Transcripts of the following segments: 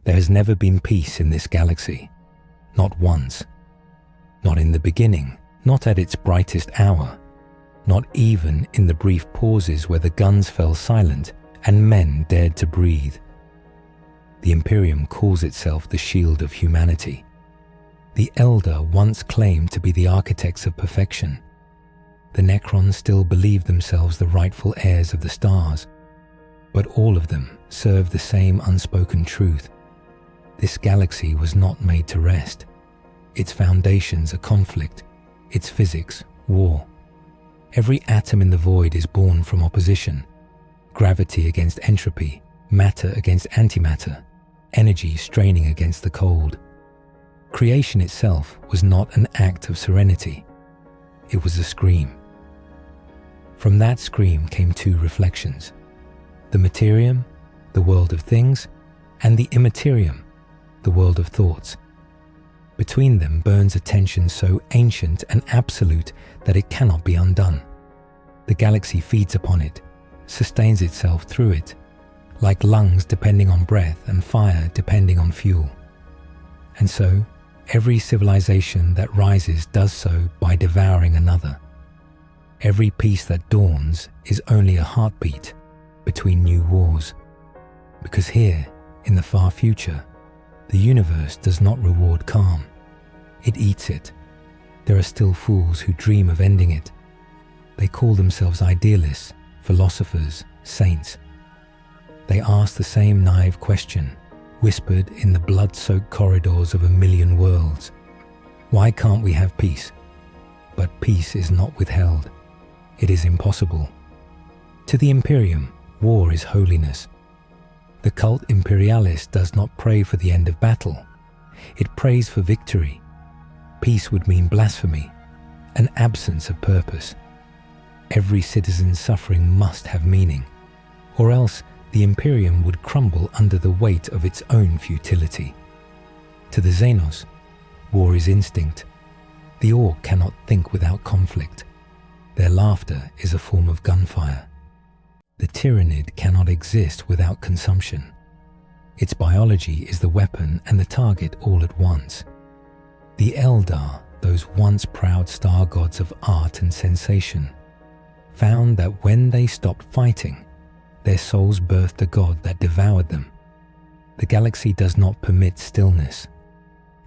There has never been peace in this galaxy. Not once. Not in the beginning, not at its brightest hour, not even in the brief pauses where the guns fell silent and men dared to breathe. The Imperium calls itself the shield of humanity. The Elder once claimed to be the architects of perfection. The Necrons still believe themselves the rightful heirs of the stars, but all of them serve the same unspoken truth. This galaxy was not made to rest. Its foundations are conflict, its physics, war. Every atom in the void is born from opposition. Gravity against entropy, matter against antimatter, energy straining against the cold. Creation itself was not an act of serenity. It was a scream. From that scream came two reflections: the materium, the world of things, and the immaterium, the world of thoughts. Between them burns a tension so ancient and absolute that it cannot be undone. The galaxy feeds upon it, sustains itself through it, like lungs depending on breath and fire depending on fuel. And so, every civilization that rises does so by devouring another. Every peace that dawns is only a heartbeat between new wars. Because here, in the far future, the universe does not reward calm. It eats it. There are still fools who dream of ending it. They call themselves idealists, philosophers, saints. They ask the same naive question, whispered in the blood-soaked corridors of a million worlds. Why can't we have peace? But peace is not withheld. It is impossible. To the Imperium, war is holiness. The cult imperialist does not pray for the end of battle. It prays for victory. Peace would mean blasphemy, an absence of purpose. Every citizen's suffering must have meaning, or else the Imperium would crumble under the weight of its own futility. To the Xenos, war is instinct. The Orc cannot think without conflict. Their laughter is a form of gunfire. The Tyrannid cannot exist without consumption. Its biology is the weapon and the target all at once. The Eldar, those once proud star gods of art and sensation, found that when they stopped fighting, their souls birthed a god that devoured them. The galaxy does not permit stillness.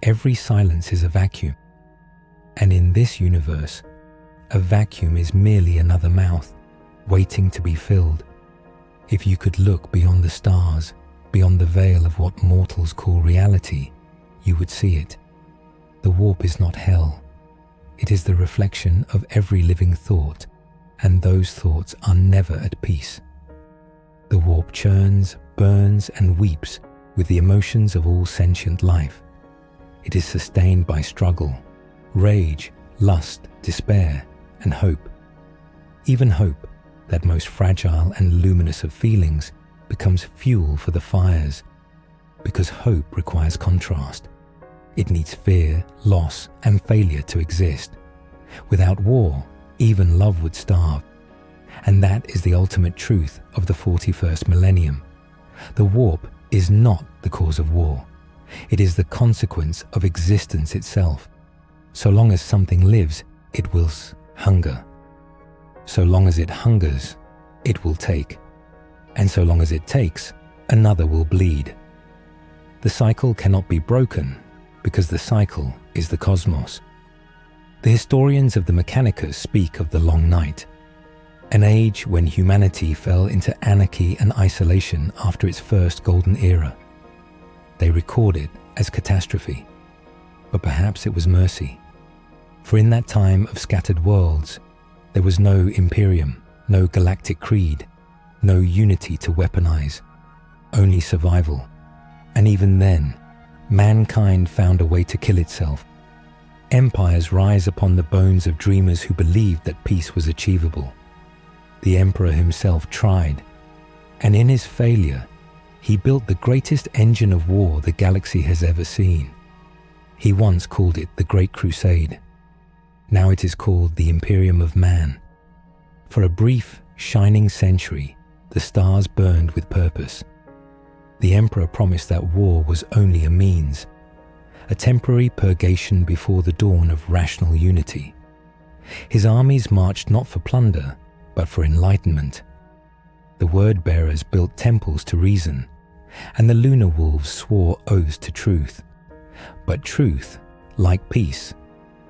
Every silence is a vacuum. And in this universe, a vacuum is merely another mouth, waiting to be filled. If you could look beyond the stars, beyond the veil of what mortals call reality, you would see it. The warp is not hell. It is the reflection of every living thought, and those thoughts are never at peace. The warp churns, burns, and weeps with the emotions of all sentient life. It is sustained by struggle, rage, lust, despair, and hope. Even hope, that most fragile and luminous of feelings, becomes fuel for the fires, because hope requires contrast. It needs fear, loss, and failure to exist. Without war, even love would starve. And that is the ultimate truth of the 41st millennium. The warp is not the cause of war. It is the consequence of existence itself. So long as something lives, it will hunger. So long as it hungers, it will take. And so long as it takes, another will bleed. The cycle cannot be broken because the cycle is the cosmos. The historians of the Mechanicus speak of the long night, an age when humanity fell into anarchy and isolation after its first golden era. They record it as catastrophe, but perhaps it was mercy. For in that time of scattered worlds, there was no Imperium, no galactic creed, no unity to weaponize, only survival. And even then, mankind found a way to kill itself. Empires rise upon the bones of dreamers who believed that peace was achievable. The Emperor himself tried, and in his failure, he built the greatest engine of war the galaxy has ever seen. He once called it the Great Crusade. Now it is called the Imperium of Man. For a brief, shining century, the stars burned with purpose. The Emperor promised that war was only a means, a temporary purgation before the dawn of rational unity. His armies marched not for plunder, but for enlightenment. The word-bearers built temples to reason, and the lunar wolves swore oaths to truth. But truth, like peace,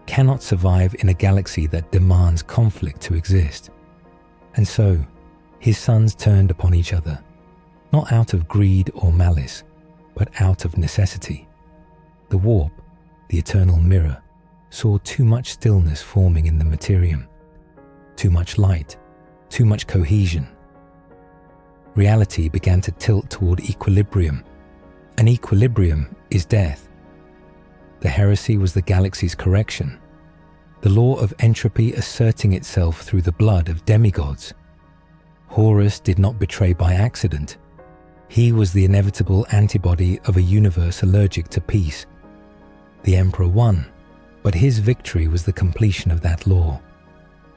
cannot survive in a galaxy that demands conflict to exist. And so, his sons turned upon each other, not out of greed or malice, but out of necessity. The warp, the eternal mirror, saw too much stillness forming in the Imperium, too much light, too much cohesion. Reality began to tilt toward equilibrium, and equilibrium is death. The heresy was the galaxy's correction, the law of entropy asserting itself through the blood of demigods. Horus did not betray by accident. He was the inevitable antibody of a universe allergic to peace. The Emperor won, but his victory was the completion of that law.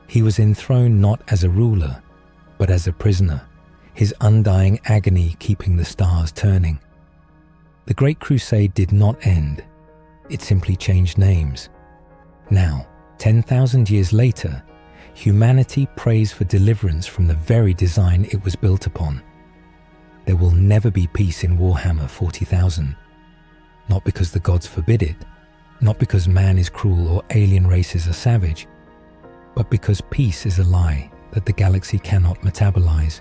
He was enthroned not as a ruler, but as a prisoner, his undying agony keeping the stars turning. The Great Crusade did not end. It simply changed names. Now, 10,000 years later, humanity prays for deliverance from the very design it was built upon. There will never be peace in Warhammer 40,000. Not because the gods forbid it, not because man is cruel or alien races are savage, but because peace is a lie that the galaxy cannot metabolize.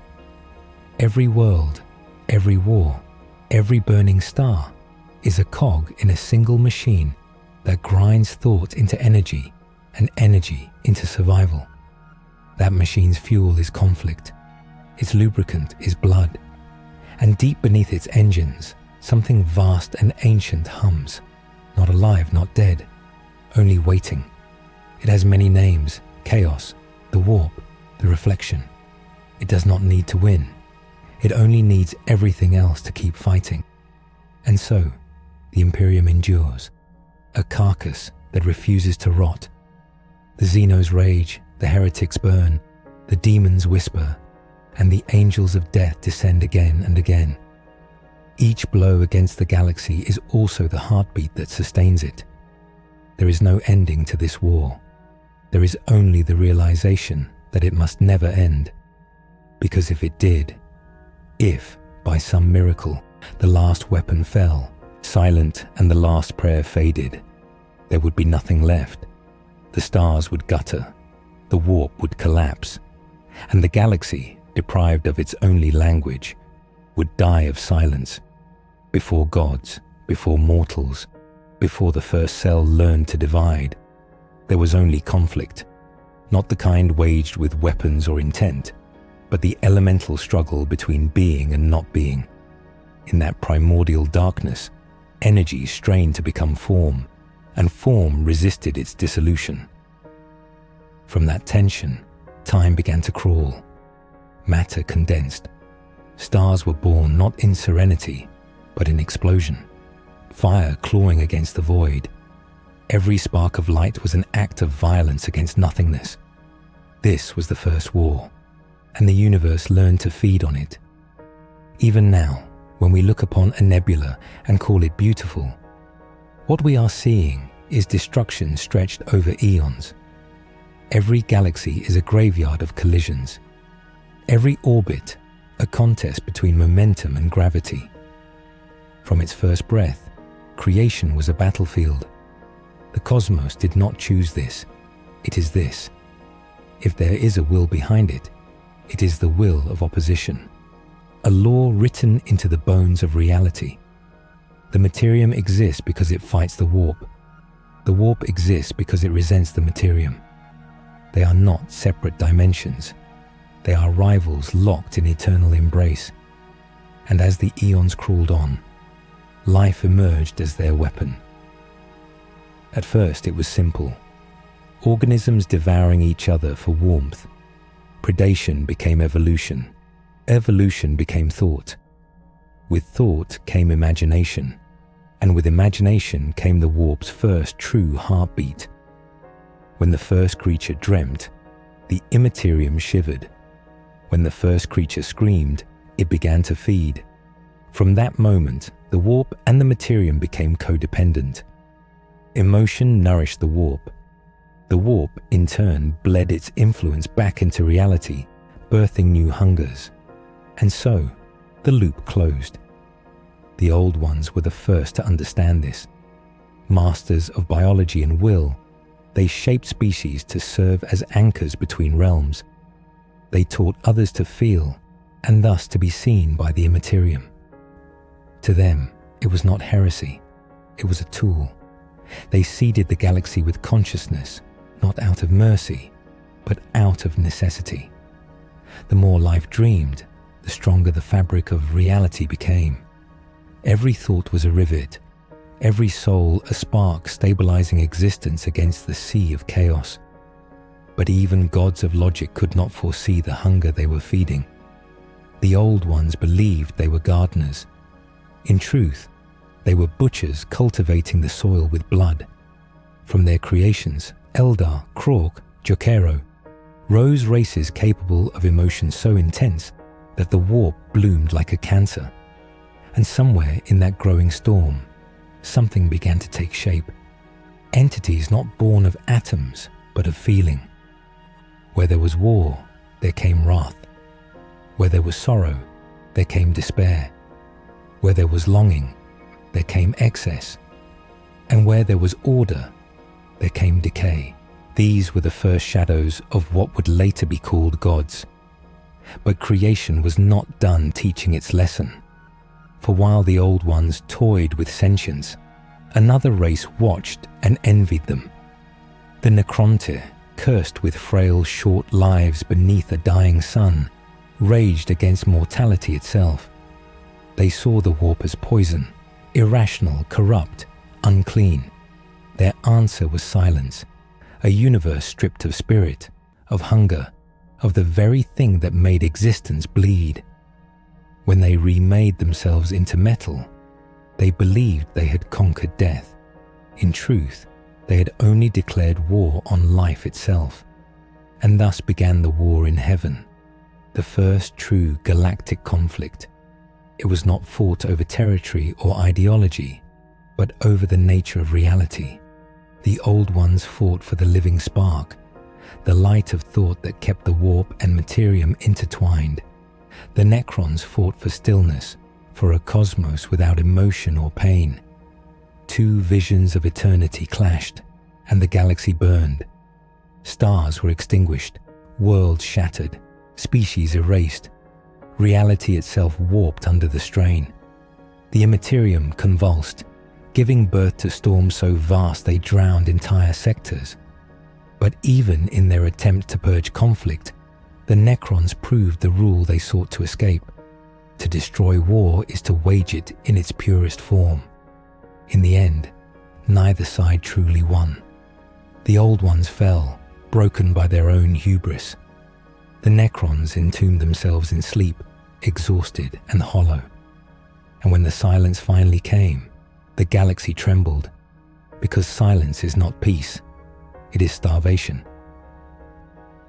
Every world, every war, every burning star is a cog in a single machine that grinds thought into energy and energy into survival. That machine's fuel is conflict, its lubricant is blood, and deep beneath its engines, something vast and ancient hums, not alive, not dead, only waiting. It has many names: chaos, the warp, the reflection. It does not need to win. It only needs everything else to keep fighting. And so, the Imperium endures, a carcass that refuses to rot. The Xenos rage, the heretics burn, the demons whisper, and the angels of death descend again and again. Each blow against the galaxy is also the heartbeat that sustains it. There is no ending to this war. There is only the realization that it must never end. Because if it did, if, by some miracle, the last weapon fell, silent, and the last prayer faded, there would be nothing left. The stars would gutter, the warp would collapse, and the galaxy, deprived of its only language, would die of silence. Before gods, before mortals, before the first cell learned to divide, there was only conflict, not the kind waged with weapons or intent, but the elemental struggle between being and not being. In that primordial darkness, energy strained to become form, and form resisted its dissolution. From that tension, time began to crawl. Matter condensed. Stars were born not in serenity, but in explosion. Fire clawing against the void. Every spark of light was an act of violence against nothingness. This was the first war, and the universe learned to feed on it. Even now, when we look upon a nebula and call it beautiful, what we are seeing is destruction stretched over eons. Every galaxy is a graveyard of collisions. Every orbit, a contest between momentum and gravity. From its first breath, creation was a battlefield. The cosmos did not choose this. It is this. If there is a will behind it, it is the will of opposition. A law written into the bones of reality. The Imperium exists because it fights the warp. The warp exists because it resents the Imperium. They are not separate dimensions. They are rivals locked in eternal embrace. And as the eons crawled on, life emerged as their weapon. At first it was simple. Organisms devouring each other for warmth. Predation became evolution. Evolution became thought. With thought came imagination. And with imagination came the warp's first true heartbeat. When the first creature dreamt, the immaterium shivered. When the first creature screamed, it began to feed. From that moment, the warp and the Imperium became codependent. Emotion nourished the warp. The warp, in turn, bled its influence back into reality, birthing new hungers. And so, the loop closed. The Old Ones were the first to understand this. Masters of biology and will, they shaped species to serve as anchors between realms. They taught others to feel, and thus to be seen by the Imperium. To them, it was not heresy, it was a tool. They seeded the galaxy with consciousness, not out of mercy, but out of necessity. The more life dreamed, the stronger the fabric of reality became. Every thought was a rivet, every soul a spark stabilizing existence against the sea of chaos. But even gods of logic could not foresee the hunger they were feeding. The Old Ones believed they were gardeners. In truth, they were butchers cultivating the soil with blood. From their creations, Eldar, Krork, Jokero, rose races capable of emotion so intense that the warp bloomed like a cancer. And somewhere in that growing storm, something began to take shape. Entities not born of atoms, but of feeling. Where there was war, there came wrath. Where there was sorrow, there came despair. Where there was longing, there came excess. And where there was order, there came decay. These were the first shadows of what would later be called gods. But creation was not done teaching its lesson. For while the Old Ones toyed with sentience, another race watched and envied them. The Necrontyr, cursed with frail, short lives beneath a dying sun, raged against mortality itself. They saw the warp as poison, irrational, corrupt, unclean. Their answer was silence, a universe stripped of spirit, of hunger, of the very thing that made existence bleed. When they remade themselves into metal, they believed they had conquered death. In truth, they had only declared war on life itself, and thus began the war in heaven, the first true galactic conflict. It was not fought over territory or ideology, but over the nature of reality. The Old Ones fought for the living spark, the light of thought that kept the warp and Imperium intertwined. The Necrons fought for stillness, for a cosmos without emotion or pain. Two visions of eternity clashed, and the galaxy burned. Stars were extinguished, worlds shattered, species erased. Reality itself warped under the strain. The Imperium convulsed, giving birth to storms so vast they drowned entire sectors. But even in their attempt to purge conflict, the Necrons proved the rule they sought to escape. To destroy war is to wage it in its purest form. In the end, neither side truly won. The Old Ones fell, broken by their own hubris. The Necrons entombed themselves in sleep, exhausted and hollow. And when the silence finally came, the galaxy trembled, because silence is not peace, it is starvation.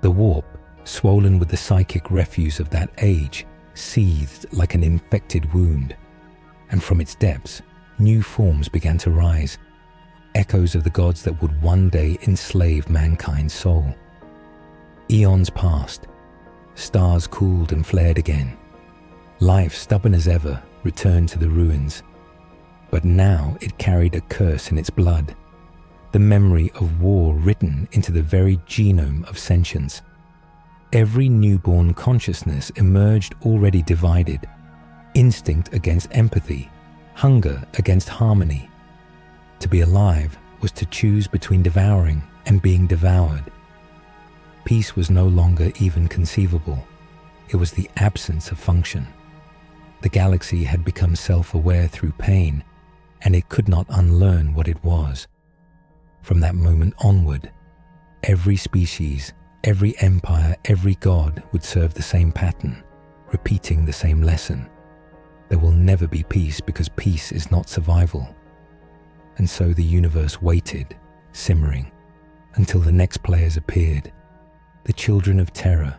The warp, swollen with the psychic refuse of that age, seethed like an infected wound, and from its depths, new forms began to rise, echoes of the gods that would one day enslave mankind's soul. Eons passed, stars cooled and flared again. Life, stubborn as ever, returned to the ruins. But now it carried a curse in its blood, the memory of war written into the very genome of sentience. Every newborn consciousness emerged already divided, instinct against empathy, hunger against harmony. To be alive was to choose between devouring and being devoured. Peace was no longer even conceivable. It was the absence of function. The galaxy had become self-aware through pain, and it could not unlearn what it was. From that moment onward, every species, every empire, every god would serve the same pattern, repeating the same lesson. There will never be peace because peace is not survival. And so the universe waited, simmering, until the next players appeared, the children of terror,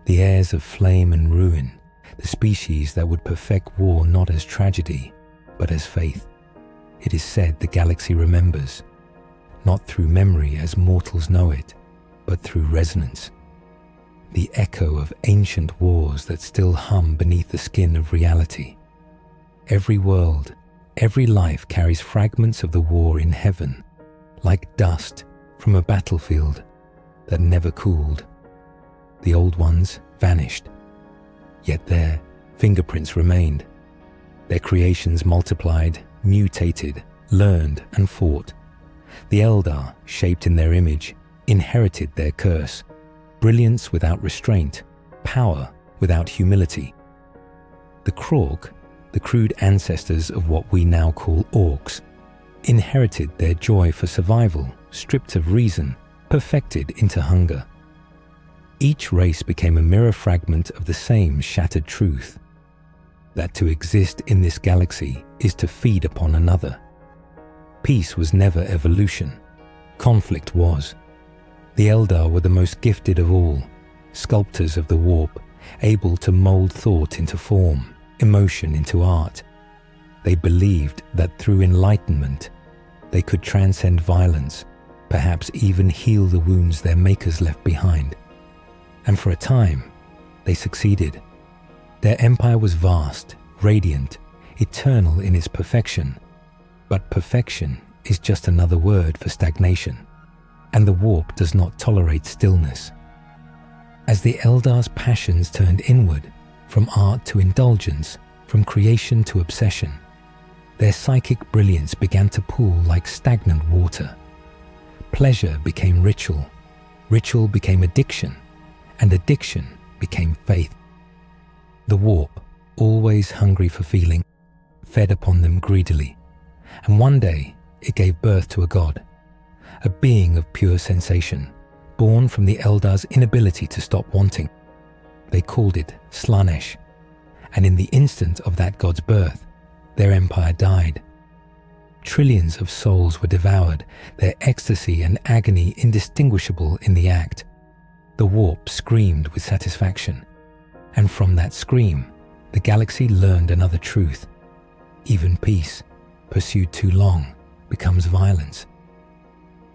the heirs of flame and ruin, the species that would perfect war not as tragedy, but as faith. It is said the galaxy remembers, not through memory as mortals know it, but through resonance. The echo of ancient wars that still hum beneath the skin of reality. Every world, every life carries fragments of the war in heaven, like dust from a battlefield that never cooled. The old ones vanished, yet their fingerprints remained. Their creations multiplied, mutated, learned and fought. The Eldar, shaped in their image, inherited their curse. Brilliance without restraint, power without humility. The Krork, the crude ancestors of what we now call orcs, inherited their joy for survival, stripped of reason, perfected into hunger. Each race became a mirror fragment of the same shattered truth, that to exist in this galaxy is to feed upon another. Peace was never evolution. Conflict was. The Eldar were the most gifted of all, sculptors of the warp, able to mold thought into form, emotion into art. They believed that through enlightenment, they could transcend violence, perhaps even heal the wounds their makers left behind. And for a time, they succeeded. Their empire was vast, radiant, eternal in its perfection. But perfection is just another word for stagnation, and the warp does not tolerate stillness. As the Eldar's passions turned inward, from art to indulgence, from creation to obsession, their psychic brilliance began to pool like stagnant water. Pleasure became ritual, ritual became addiction, and addiction became faith. The warp, always hungry for feeling, fed upon them greedily, and one day it gave birth to a god, a being of pure sensation, born from the Eldar's inability to stop wanting. They called it Slanesh, and in the instant of that god's birth, their empire died. Trillions of souls were devoured, their ecstasy and agony indistinguishable in the act. The warp screamed with satisfaction, and from that scream, the galaxy learned another truth. Even peace, pursued too long, becomes violence.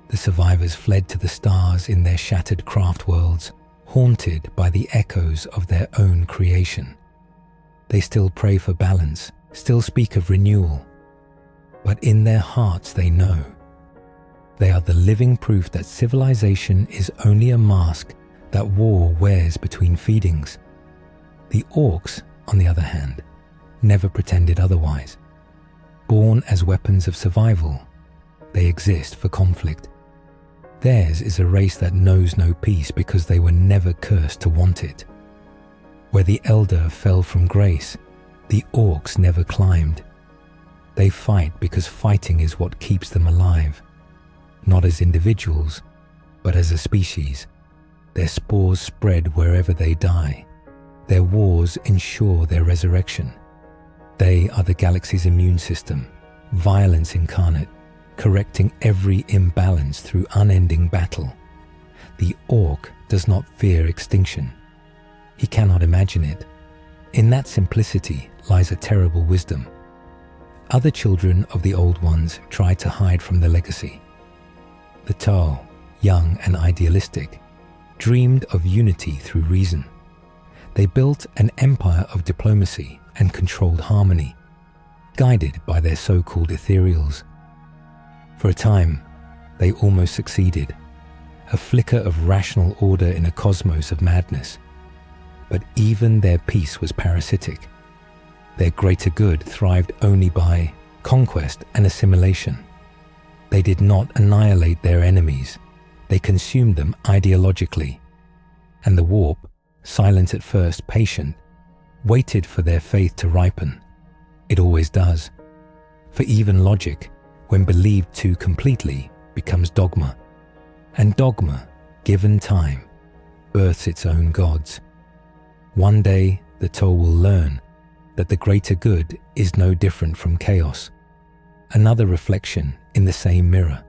The survivors fled to the stars in their shattered craft worlds, haunted by the echoes of their own creation. They still pray for balance, still speak of renewal, but in their hearts they know. They are the living proof that civilization is only a mask that war wears between feedings. The orcs, on the other hand, never pretended otherwise. Born as weapons of survival, they exist for conflict. Theirs is a race that knows no peace because they were never cursed to want it. Where the Eldar fell from grace, the orcs never climbed. They fight because fighting is what keeps them alive, not as individuals, but as a species. Their spores spread wherever they die. Their wars ensure their resurrection. They are the galaxy's immune system, violence incarnate, correcting every imbalance through unending battle. The orc does not fear extinction. He cannot imagine it. In that simplicity lies a terrible wisdom. Other children of the old ones try to hide from the legacy. The Tau, young and idealistic, dreamed of unity through reason. They built an empire of diplomacy and controlled harmony, guided by their so-called ethereals. For a time, they almost succeeded, a flicker of rational order in a cosmos of madness. But even their peace was parasitic. Their greater good thrived only by conquest and assimilation. They did not annihilate their enemies. They consumed them ideologically. And the warp, silent at first, patient, waited for their faith to ripen. It always does. For even logic, when believed too completely, becomes dogma. And dogma, given time, births its own gods. One day, the Tau will learn that the greater good is no different from chaos. Another reflection in the same mirror.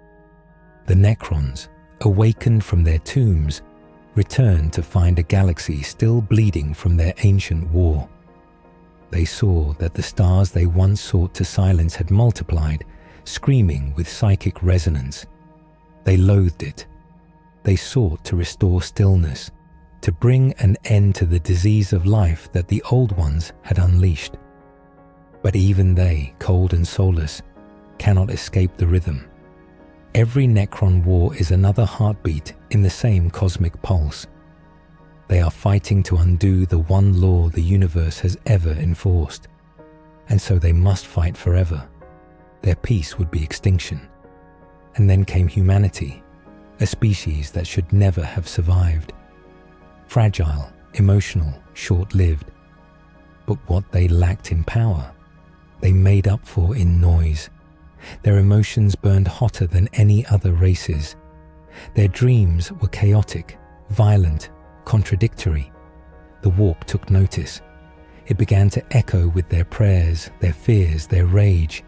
The Necrons, awakened from their tombs, return to find a galaxy still bleeding from their ancient war. They saw that the stars they once sought to silence had multiplied, screaming with psychic resonance. They loathed it. They sought to restore stillness, to bring an end to the disease of life that the old ones had unleashed. But even they, cold and soulless, cannot escape the rhythm. Every Necron war is another heartbeat in the same cosmic pulse. They are fighting to undo the one law the universe has ever enforced, and so they must fight forever. Their peace would be extinction. And then came humanity, a species that should never have survived. Fragile, emotional, short-lived. But what they lacked in power, they made up for in noise. Their emotions burned hotter than any other races. Their dreams were chaotic, violent, contradictory. The warp took notice. It began to echo with their prayers, their fears, their rage.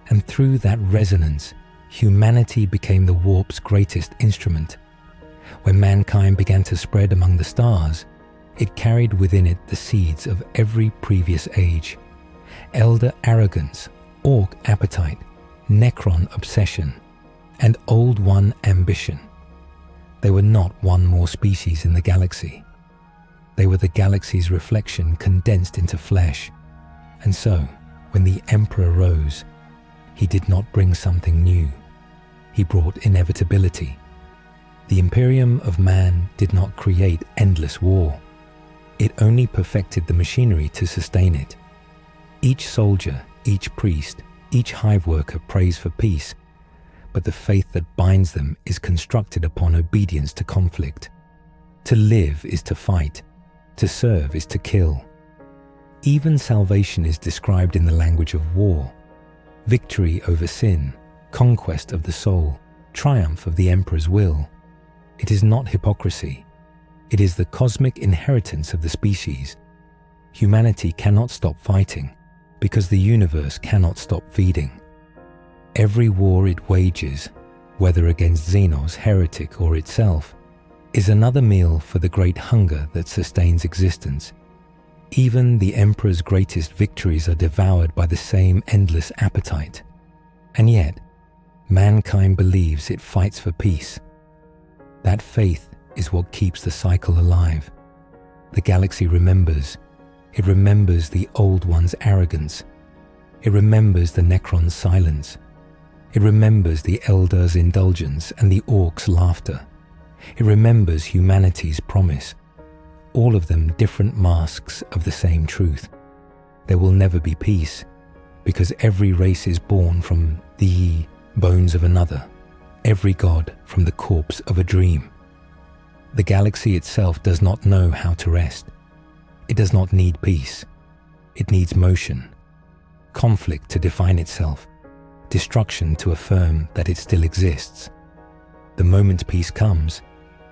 And through that resonance, humanity became the warp's greatest instrument. When mankind began to spread among the stars, it carried within it the seeds of every previous age. Elder arrogance, Orc appetite, Necron obsession, and Old One ambition. They were not one more species in the galaxy. They were the galaxy's reflection condensed into flesh. And so, when the Emperor rose, he did not bring something new. He brought inevitability. The Imperium of man did not create endless war. It only perfected the machinery to sustain it. Each soldier, each priest, each hive worker prays for peace, but the faith that binds them is constructed upon obedience to conflict. To live is to fight. To serve is to kill. Even salvation is described in the language of war. Victory over sin, conquest of the soul, triumph of the Emperor's will. It is not hypocrisy. It is the cosmic inheritance of the species. Humanity cannot stop fighting because the universe cannot stop feeding. Every war it wages, whether against Xenos, heretic, or itself, is another meal for the great hunger that sustains existence. Even the Emperor's greatest victories are devoured by the same endless appetite. And yet, mankind believes it fights for peace. That faith is what keeps the cycle alive. The galaxy remembers. It remembers the Old One's arrogance. It remembers the Necron's silence. It remembers the Elder's indulgence and the Orc's laughter. It remembers humanity's promise. All of them different masks of the same truth. There will never be peace, because every race is born from the bones of another, every god from the corpse of a dream. The galaxy itself does not know how to rest. It does not need peace. It needs motion, conflict to define itself, destruction to affirm that it still exists. The moment peace comes,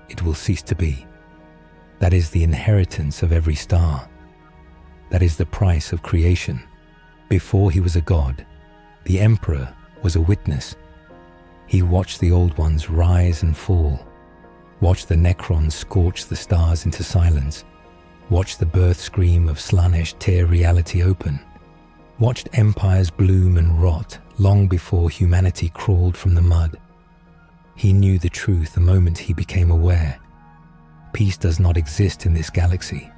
it will cease to be. That is the inheritance of every star. That is the price of creation. Before he was a god, the Emperor was a witness. He watched the Old Ones rise and fall, watched the Necrons scorch the stars into silence, watched the birth scream of Slanesh tear reality open, watched empires bloom and rot long before humanity crawled from the mud. He knew the truth the moment he became aware. Peace does not exist in this galaxy,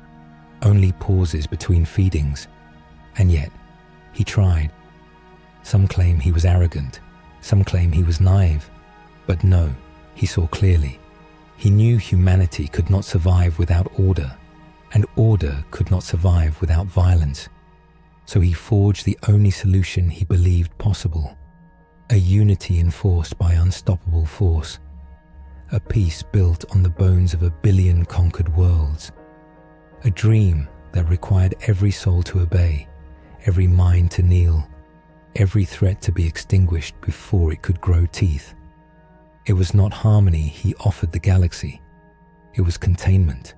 only pauses between feedings. And yet, he tried. Some claim he was arrogant, some claim he was naive. But no, he saw clearly. He knew humanity could not survive without order, and order could not survive without violence. So he forged the only solution he believed possible, a unity enforced by unstoppable force, a peace built on the bones of 1 billion conquered worlds, a dream that required every soul to obey, every mind to kneel, every threat to be extinguished before it could grow teeth. It was not harmony he offered the galaxy, it was containment.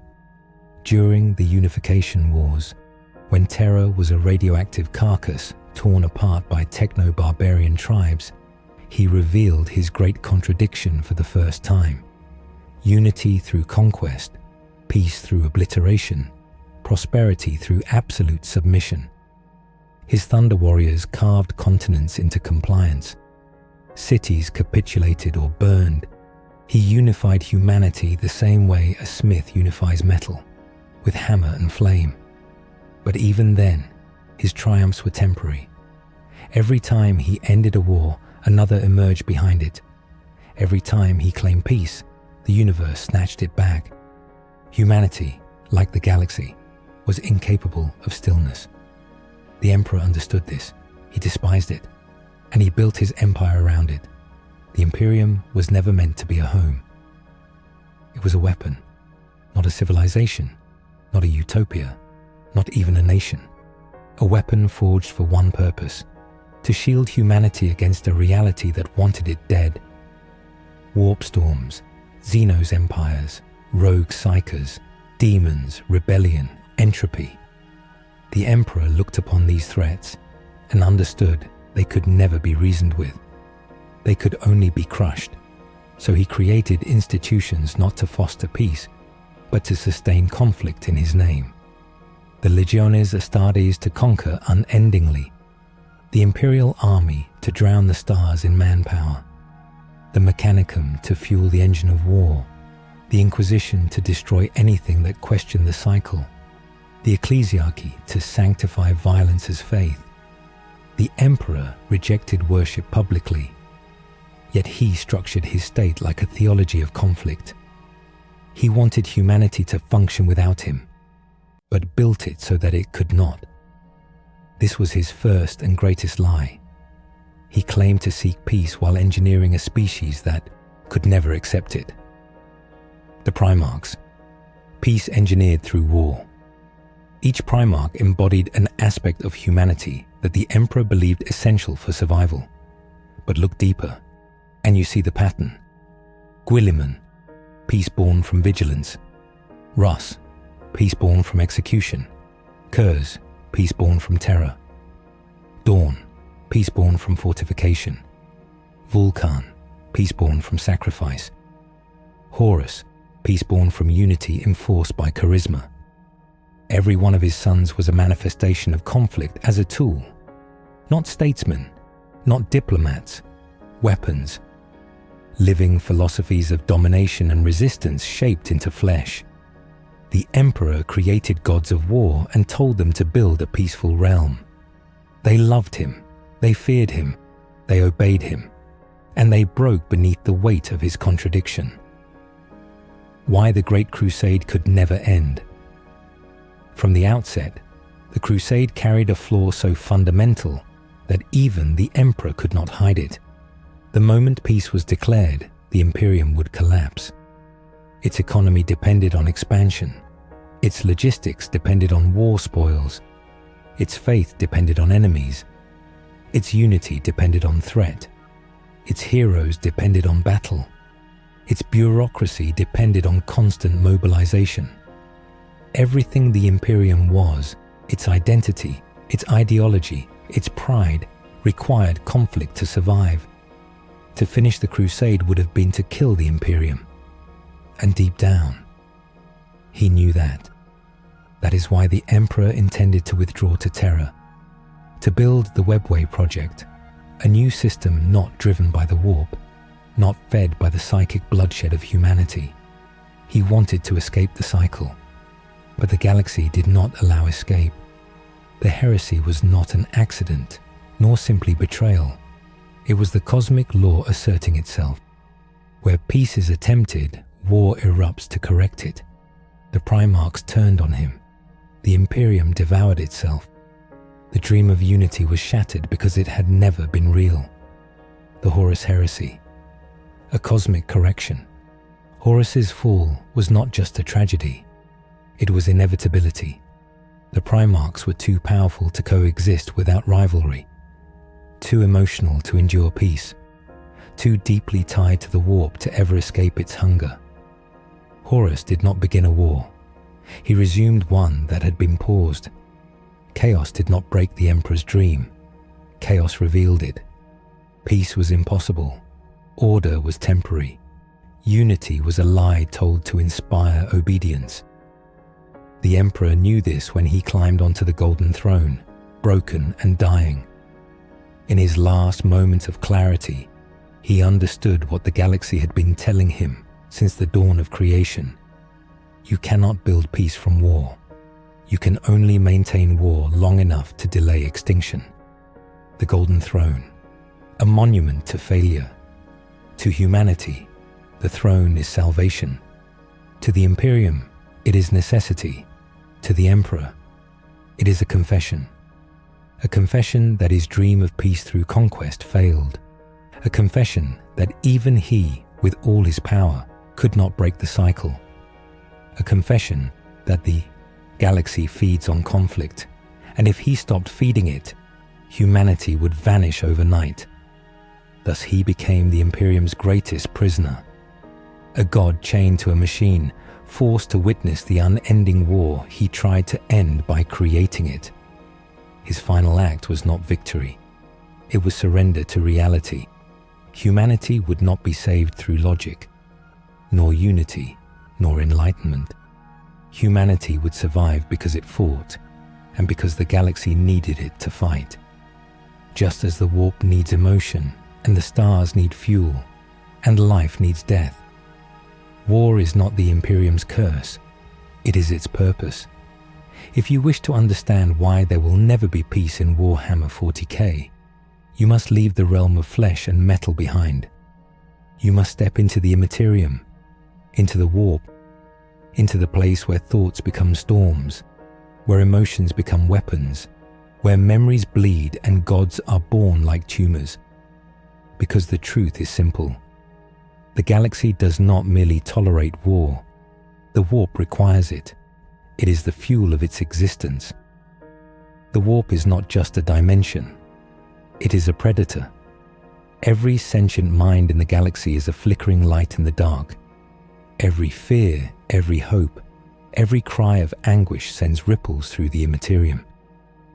During the Unification Wars, when Terra was a radioactive carcass torn apart by techno-barbarian tribes, he revealed his great contradiction for the first time. Unity through conquest, peace through obliteration, prosperity through absolute submission. His thunder warriors carved continents into compliance. Cities capitulated or burned. He unified humanity the same way a smith unifies metal, with hammer and flame. But even then, his triumphs were temporary. Every time he ended a war, another emerged behind it. Every time he claimed peace, the universe snatched it back. Humanity, like the galaxy, was incapable of stillness. The Emperor understood this. He despised it, and he built his empire around it. The Imperium was never meant to be a home. It was a weapon, not a civilization, not a utopia, not even a nation. A weapon forged for one purpose: to shield humanity against a reality that wanted it dead. Warp storms, Xenos empires, rogue psychers, demons, rebellion, entropy. The Emperor looked upon these threats and understood they could never be reasoned with. They could only be crushed. So he created institutions not to foster peace, but to sustain conflict in his name. The Legiones Astartes to conquer unendingly. The Imperial Army to drown the stars in manpower. The Mechanicum to fuel the engine of war. The Inquisition to destroy anything that questioned the cycle. The Ecclesiarchy to sanctify violence as faith. The Emperor rejected worship publicly, yet he structured his state like a theology of conflict. He wanted humanity to function without him, but built it so that it could not. This was his first and greatest lie. He claimed to seek peace while engineering a species that could never accept it. The Primarchs, peace engineered through war. Each Primarch embodied an aspect of humanity that the Emperor believed essential for survival. But look deeper, and you see the pattern. Guilliman, peace born from vigilance. Russ, peace born from execution. Kurz, peace born from terror. Dawn, peace born from fortification. Vulcan, peace born from sacrifice. Horus, peace born from unity enforced by charisma. Every one of his sons was a manifestation of conflict as a tool. Not statesmen, not diplomats, weapons. Living philosophies of domination and resistance shaped into flesh. The Emperor created gods of war and told them to build a peaceful realm. They loved him, they feared him, they obeyed him, and they broke beneath the weight of his contradiction. Why the Great Crusade could never end. From the outset, the crusade carried a flaw so fundamental that even the Emperor could not hide it. The moment peace was declared, the Imperium would collapse. Its economy depended on expansion. Its logistics depended on war spoils. Its faith depended on enemies. Its unity depended on threat. Its heroes depended on battle. Its bureaucracy depended on constant mobilization. Everything the Imperium was, its identity, its ideology, its pride, required conflict to survive. To finish the crusade would have been to kill the Imperium. And deep down, he knew that. That is why the Emperor intended to withdraw to Terra, to build the Webway project, a new system not driven by the warp, not fed by the psychic bloodshed of humanity. He wanted to escape the cycle, but the galaxy did not allow escape. The heresy was not an accident, nor simply betrayal. It was the cosmic law asserting itself. Where peace is attempted, war erupts to correct it. The Primarchs turned on him. The Imperium devoured itself. The dream of unity was shattered because it had never been real. The Horus heresy, a cosmic correction. Horus's fall was not just a tragedy. It was inevitability. The Primarchs were too powerful to coexist without rivalry, too emotional to endure peace, too deeply tied to the warp to ever escape its hunger. Horus did not begin a war. He resumed one that had been paused. Chaos did not break the Emperor's dream. Chaos revealed it. Peace was impossible. Order was temporary. Unity was a lie told to inspire obedience. The Emperor knew this when he climbed onto the Golden Throne, broken and dying. In his last moment of clarity, he understood what the galaxy had been telling him since the dawn of creation. You cannot build peace from war. You can only maintain war long enough to delay extinction. The Golden Throne, a monument to failure. To humanity, the throne is salvation. To the Imperium, it is necessity. To the Emperor, it is a confession. A confession that his dream of peace through conquest failed. A confession that even he, with all his power, could not break the cycle. A confession that the galaxy feeds on conflict, and if he stopped feeding it, humanity would vanish overnight. Thus he became the Imperium's greatest prisoner. A god chained to a machine, forced to witness the unending war he tried to end by creating it. His final act was not victory. It was surrender to reality. Humanity would not be saved through logic, nor unity, nor enlightenment. Humanity would survive because it fought, and because the galaxy needed it to fight. Just as the warp needs emotion, and the stars need fuel, and life needs death. War is not the Imperium's curse, it is its purpose. If you wish to understand why there will never be peace in Warhammer 40K, you must leave the realm of flesh and metal behind. You must step into the Imperium, into the warp, into the place where thoughts become storms, where emotions become weapons, where memories bleed and gods are born like tumors. Because the truth is simple. The galaxy does not merely tolerate war. The warp requires it. It is the fuel of its existence. The warp is not just a dimension. It is a predator. Every sentient mind in the galaxy is a flickering light in the dark. Every fear, every hope, every cry of anguish sends ripples through the Imperium.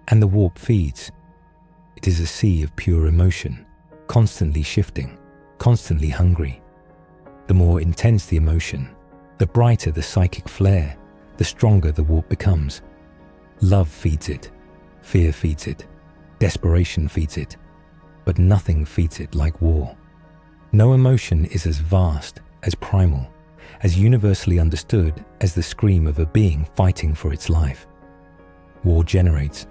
And the warp feeds. It is a sea of pure emotion, constantly shifting, constantly hungry. The more intense the emotion, the brighter the psychic flare, the stronger the warp becomes. Love feeds it, fear feeds it, desperation feeds it, but nothing feeds it like war. No emotion is as vast, as primal, as universally understood as the scream of a being fighting for its life. War generates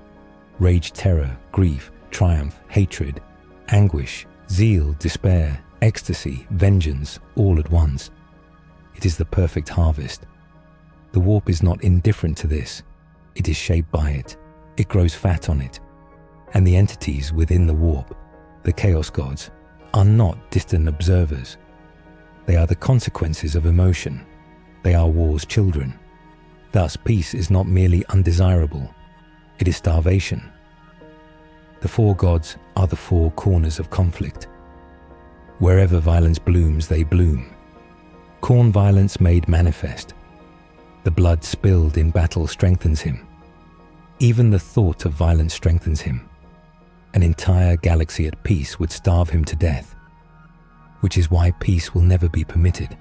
rage, terror, grief, triumph, hatred, anguish, zeal, despair, ecstasy, vengeance, all at once. It is the perfect harvest. The warp is not indifferent to this. It is shaped by it. It grows fat on it. And the entities within the warp, the Chaos Gods, are not distant observers. They are the consequences of emotion. They are war's children. Thus, peace is not merely undesirable. It is starvation. The four gods are the four corners of conflict. Wherever violence blooms, they bloom. Corn violence made manifest. The blood spilled in battle strengthens him. Even the thought of violence strengthens him. An entire galaxy at peace would starve him to death, which is why peace will never be permitted.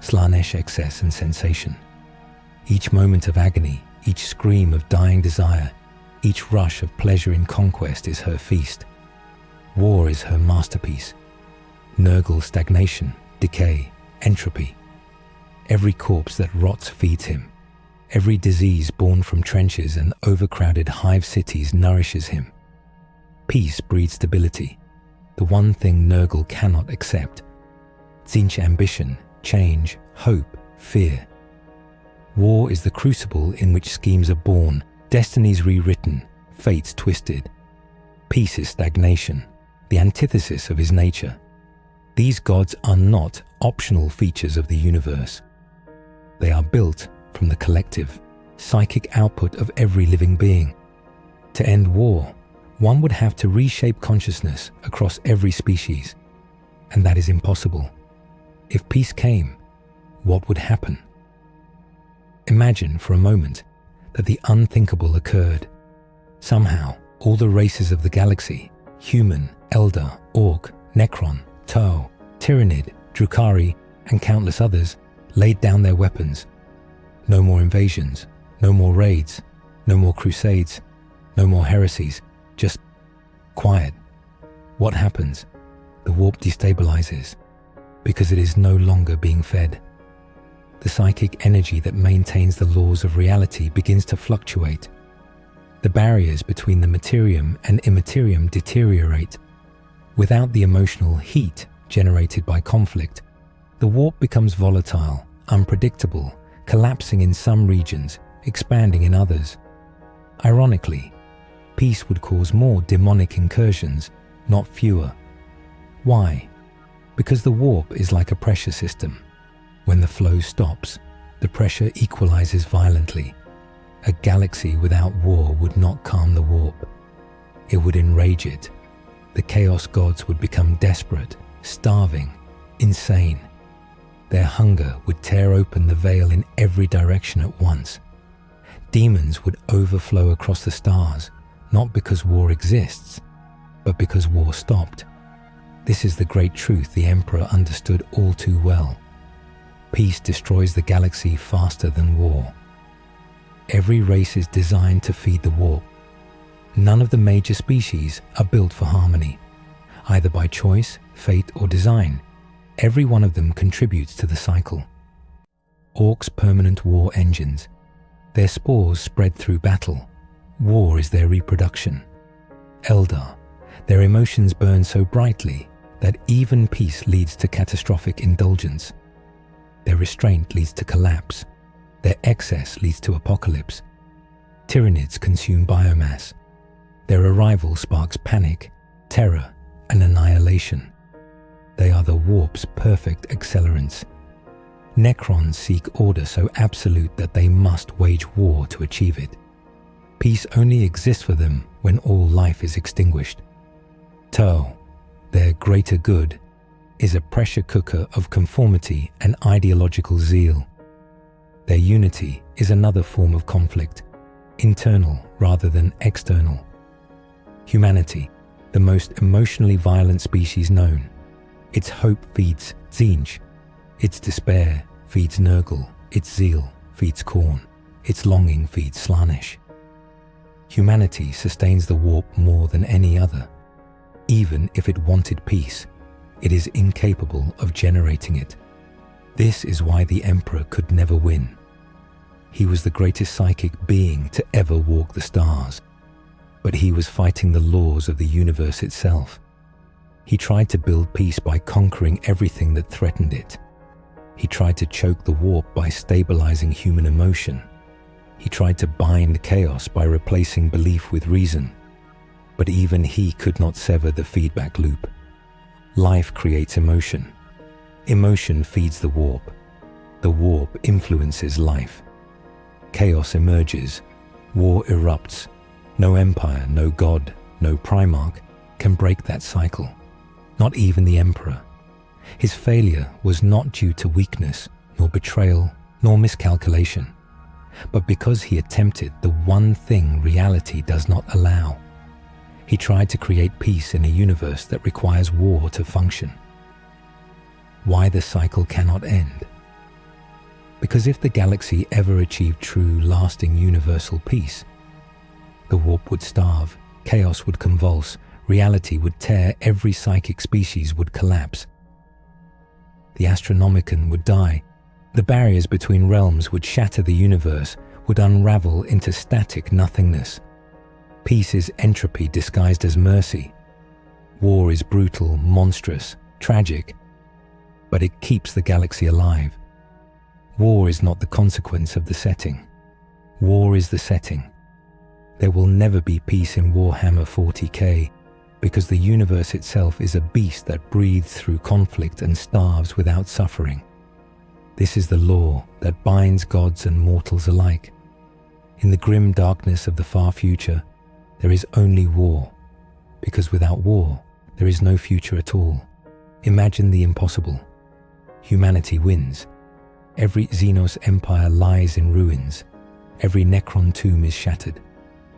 Slanesh excess and sensation. Each moment of agony, each scream of dying desire, each rush of pleasure in conquest is her feast. War is her masterpiece. Nurgle stagnation, decay, entropy. Every corpse that rots feeds him. Every disease born from trenches and overcrowded hive cities nourishes him. Peace breeds stability, the one thing Nurgle cannot accept. Tzeentch ambition, change, hope, fear. War is the crucible in which schemes are born, destinies rewritten, fates twisted. Peace is stagnation, the antithesis of his nature. These gods are not optional features of the universe. They are built from the collective, psychic output of every living being. To end war, one would have to reshape consciousness across every species, and that is impossible. If peace came, what would happen? Imagine for a moment that the unthinkable occurred. Somehow, all the races of the galaxy, human, Eldar, Orc, Necron, Tau, Tyrannid, Drukhari, and countless others, laid down their weapons. No more invasions, no more raids, no more crusades, No more heresies, just quiet. What happens? The warp destabilizes because it is no longer being fed. The psychic energy that maintains the laws of reality begins to fluctuate. The barriers between the materium and immaterium deteriorate. Without the emotional heat generated by conflict, the warp becomes volatile, unpredictable, collapsing in some regions, expanding in others. Ironically, peace would cause more demonic incursions, not fewer. Why? Because the warp is like a pressure system. When the flow stops, the pressure equalizes violently. A galaxy without war would not calm the warp. It would enrage it. The chaos gods would become desperate, starving, insane. Their hunger would tear open the veil in every direction at once. Demons would overflow across the stars, not because war exists, but because war stopped. This is the great truth the Emperor understood all too well. Peace destroys the galaxy faster than war. Every race is designed to feed the warp. None of the major species are built for harmony, either by choice, fate, or design. Every one of them contributes to the cycle. Orcs' permanent war engines. Their spores spread through battle. War is their reproduction. Eldar. Their emotions burn so brightly that even peace leads to catastrophic indulgence. Their restraint leads to collapse. Their excess leads to apocalypse. Tyranids consume biomass. Their arrival sparks panic, terror, and annihilation. They are the warp's perfect accelerants. Necrons seek order so absolute that they must wage war to achieve it. Peace only exists for them when all life is extinguished. Tau, their greater good, is a pressure cooker of conformity and ideological zeal. Their unity is another form of conflict, internal rather than external. Humanity, the most emotionally violent species known. Its hope feeds Tzeentch. Its despair feeds Nurgle. Its zeal feeds Khorne. Its longing feeds Slaanesh. Humanity sustains the warp more than any other. Even if it wanted peace, it is incapable of generating it. This is why the Emperor could never win. He was the greatest psychic being to ever walk the stars, but he was fighting the laws of the universe itself. He tried to build peace by conquering everything that threatened it. He tried to choke the warp by stabilizing human emotion. He tried to bind chaos by replacing belief with reason. But even he could not sever the feedback loop. Life creates emotion. Emotion feeds the warp. The warp influences life. Chaos emerges. War erupts. No empire, no god, no primarch can break that cycle. Not even the Emperor. His failure was not due to weakness, nor betrayal, nor miscalculation, but because he attempted the one thing reality does not allow. He tried to create peace in a universe that requires war to function. Why the cycle cannot end? Because if the galaxy ever achieved true, lasting, universal peace, the warp would starve, chaos would convulse, reality would tear, every psychic species would collapse. The Astronomicon would die, the barriers between realms would shatter, the universe would unravel into static nothingness. Peace is entropy disguised as mercy. War is brutal, monstrous, tragic, but it keeps the galaxy alive. War is not the consequence of the setting. War is the setting. There will never be peace in Warhammer 40K because the universe itself is a beast that breathes through conflict and starves without suffering. This is the law that binds gods and mortals alike. In the grim darkness of the far future, there is only war, because without war, there is no future at all. Imagine the impossible. Humanity wins. Every Xenos empire lies in ruins. Every Necron tomb is shattered.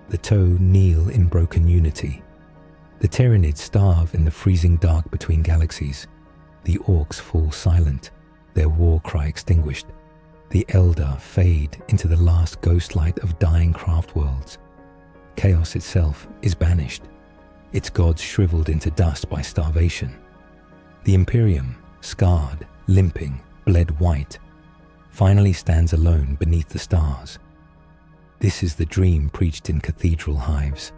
The Tau kneel in broken unity. The Tyranids starve in the freezing dark between galaxies. The Orcs fall silent, their war cry extinguished. The Eldar fade into the last ghost light of dying craft worlds. chaos itself is banished, its gods shriveled into dust by starvation. The Imperium, scarred, limping, bled white, finally stands alone beneath the stars. This is the dream preached in cathedral hives.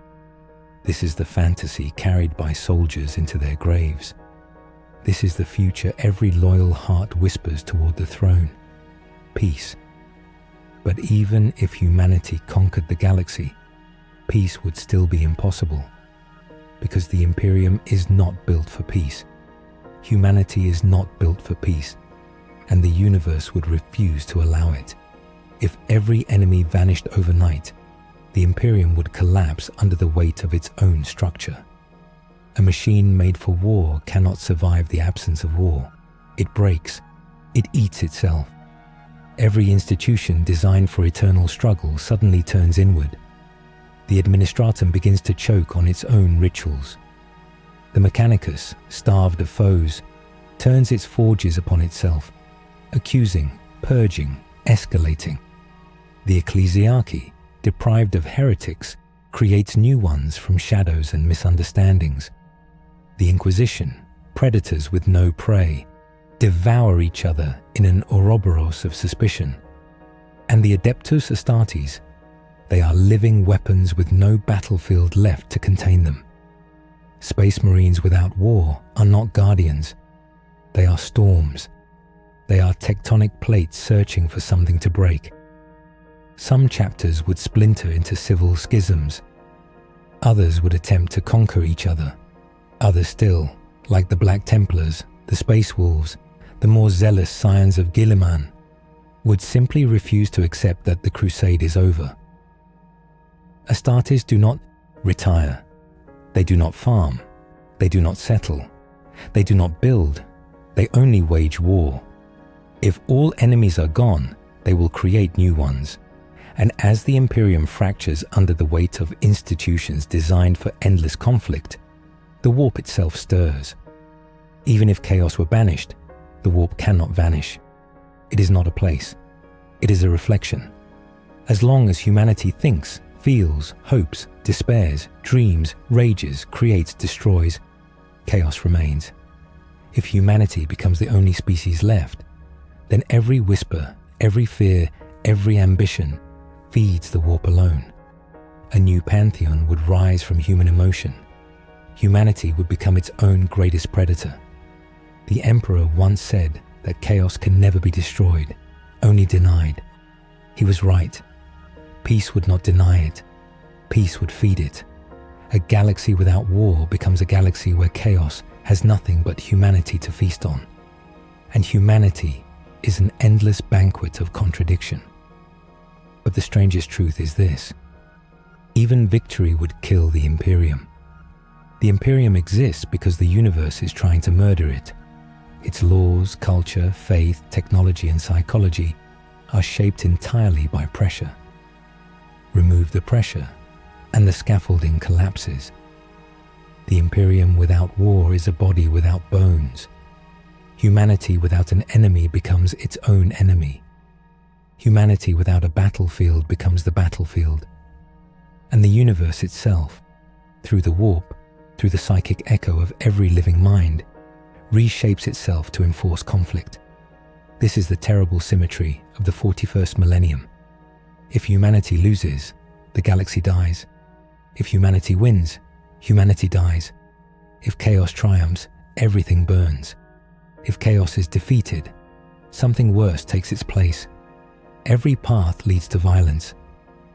This is the fantasy carried by soldiers into their graves. This is the future every loyal heart whispers toward the throne. Peace. But even if humanity conquered the galaxy, peace would still be impossible, because the Imperium is not built for peace. Humanity is not built for peace, and the universe would refuse to allow it. If every enemy vanished overnight, the Imperium would collapse under the weight of its own structure. A machine made for war cannot survive the absence of war. It breaks. It eats itself. Every institution designed for eternal struggle suddenly turns inward. The administratum begins to choke on its own rituals. The Mechanicus, starved of foes, turns its forges upon itself, accusing, purging, escalating. The Ecclesiarchy, deprived of heretics, creates new ones from shadows and misunderstandings. The Inquisition, predators with no prey, devour each other in an Ouroboros of suspicion. And the Adeptus Astartes, they are living weapons with no battlefield left to contain them. Space Marines without war are not guardians. They are storms. They are tectonic plates searching for something to break. Some chapters would splinter into civil schisms. Others would attempt to conquer each other. Others still, like the Black Templars, the Space Wolves, the more zealous Scions of Guilliman, would simply refuse to accept that the crusade is over. Astartes do not retire. They do not farm. They do not settle. They do not build. They only wage war. If all enemies are gone, they will create new ones. And as the Imperium fractures under the weight of institutions designed for endless conflict, the warp itself stirs. Even if chaos were banished, the warp cannot vanish. It is not a place. It is a reflection. As long as humanity thinks, feels, hopes, despairs, dreams, rages, creates, destroys, chaos remains. If humanity becomes the only species left, then every whisper, every fear, every ambition feeds the warp alone. A new pantheon would rise from human emotion. Humanity would become its own greatest predator. The Emperor once said that chaos can never be destroyed, only denied. He was right. Peace would not deny it. Peace would feed it. A galaxy without war becomes a galaxy where chaos has nothing but humanity to feast on. And humanity is an endless banquet of contradiction. But the strangest truth is this: even victory would kill the Imperium. The Imperium exists because the universe is trying to murder it. Its laws, culture, faith, technology, and psychology are shaped entirely by pressure. Remove the pressure, and the scaffolding collapses. The Imperium without war is a body without bones. Humanity without an enemy becomes its own enemy. Humanity without a battlefield becomes the battlefield. And the universe itself, through the warp, through the psychic echo of every living mind, reshapes itself to enforce conflict. This is the terrible symmetry of the 41st millennium. If humanity loses, the galaxy dies. If humanity wins, humanity dies. If chaos triumphs, everything burns. If chaos is defeated, something worse takes its place. Every path leads to violence.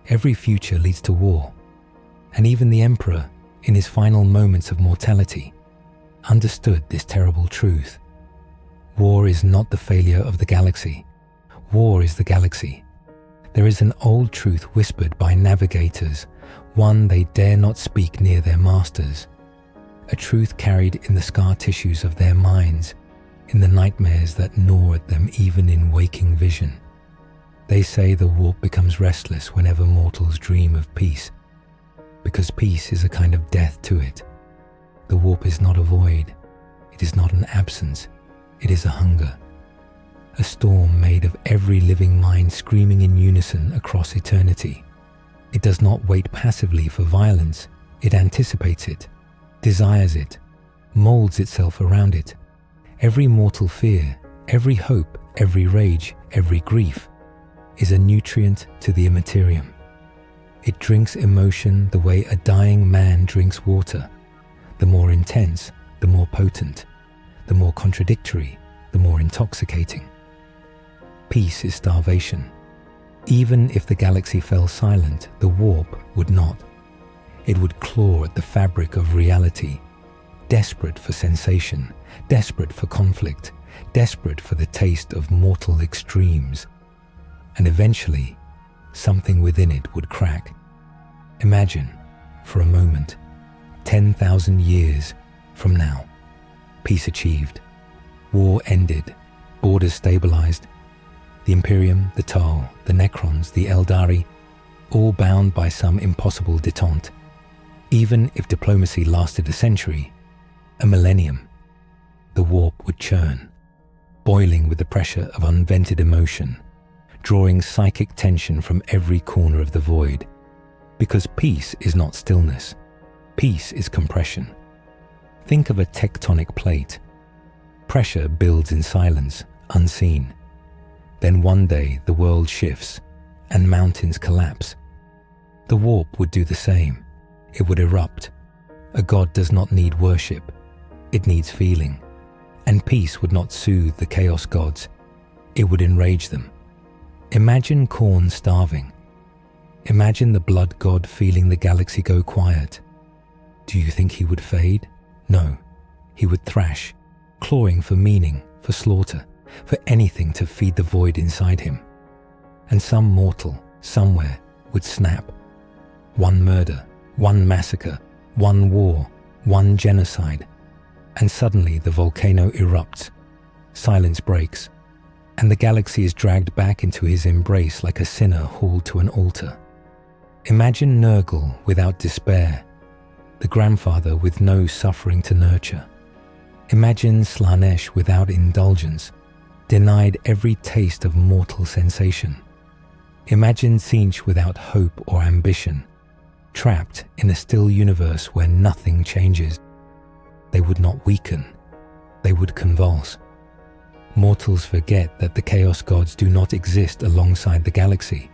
Every future leads to war. And even the Emperor, in his final moments of mortality, understood this terrible truth. War is not the failure of the galaxy. War is the galaxy. There is an old truth whispered by navigators, one they dare not speak near their masters. A truth carried in the scar tissues of their minds, in the nightmares that gnaw at them even in waking vision. They say the warp becomes restless whenever mortals dream of peace, because peace is a kind of death to it. The warp is not a void. It is not an absence. It is a hunger. A storm made of every living mind screaming in unison across eternity. It does not wait passively for violence. It anticipates it, desires it, molds itself around it. Every mortal fear, every hope, every rage, every grief is a nutrient to the Imperium. It drinks emotion the way a dying man drinks water. The more intense, the more potent. The more contradictory, the more intoxicating. Peace is starvation. Even if the galaxy fell silent, the warp would not. It would claw at the fabric of reality, desperate for sensation, desperate for conflict, desperate for the taste of mortal extremes. And eventually, something within it would crack. Imagine, for a moment, 10,000 years from now. Peace achieved. War ended. Borders stabilized. The Imperium, the Tal, the Necrons, the Eldari, all bound by some impossible detente. Even if diplomacy lasted a century, a millennium, the warp would churn, boiling with the pressure of unvented emotion, drawing psychic tension from every corner of the void. Because peace is not stillness. Peace is compression. Think of a tectonic plate. Pressure builds in silence, unseen. Then one day the world shifts and mountains collapse. The warp would do the same. It would erupt. A god does not need worship. It needs feeling. And peace would not soothe the chaos gods. It would enrage them. Imagine Khorne starving. Imagine the blood god feeling the galaxy go quiet. Do you think he would fade? No. He would thrash, clawing for meaning, for slaughter, for anything to feed the void inside him. And some mortal, somewhere, would snap. One murder, one massacre, one war, one genocide. And suddenly the volcano erupts. Silence breaks. And the galaxy is dragged back into his embrace like a sinner hauled to an altar. Imagine Nurgle without despair, the grandfather with no suffering to nurture. Imagine Slaanesh without indulgence, denied every taste of mortal sensation. Imagine Tzeentch without hope or ambition, trapped in a still universe where nothing changes. They would not weaken, they would convulse. Mortals forget that the Chaos Gods do not exist alongside the galaxy.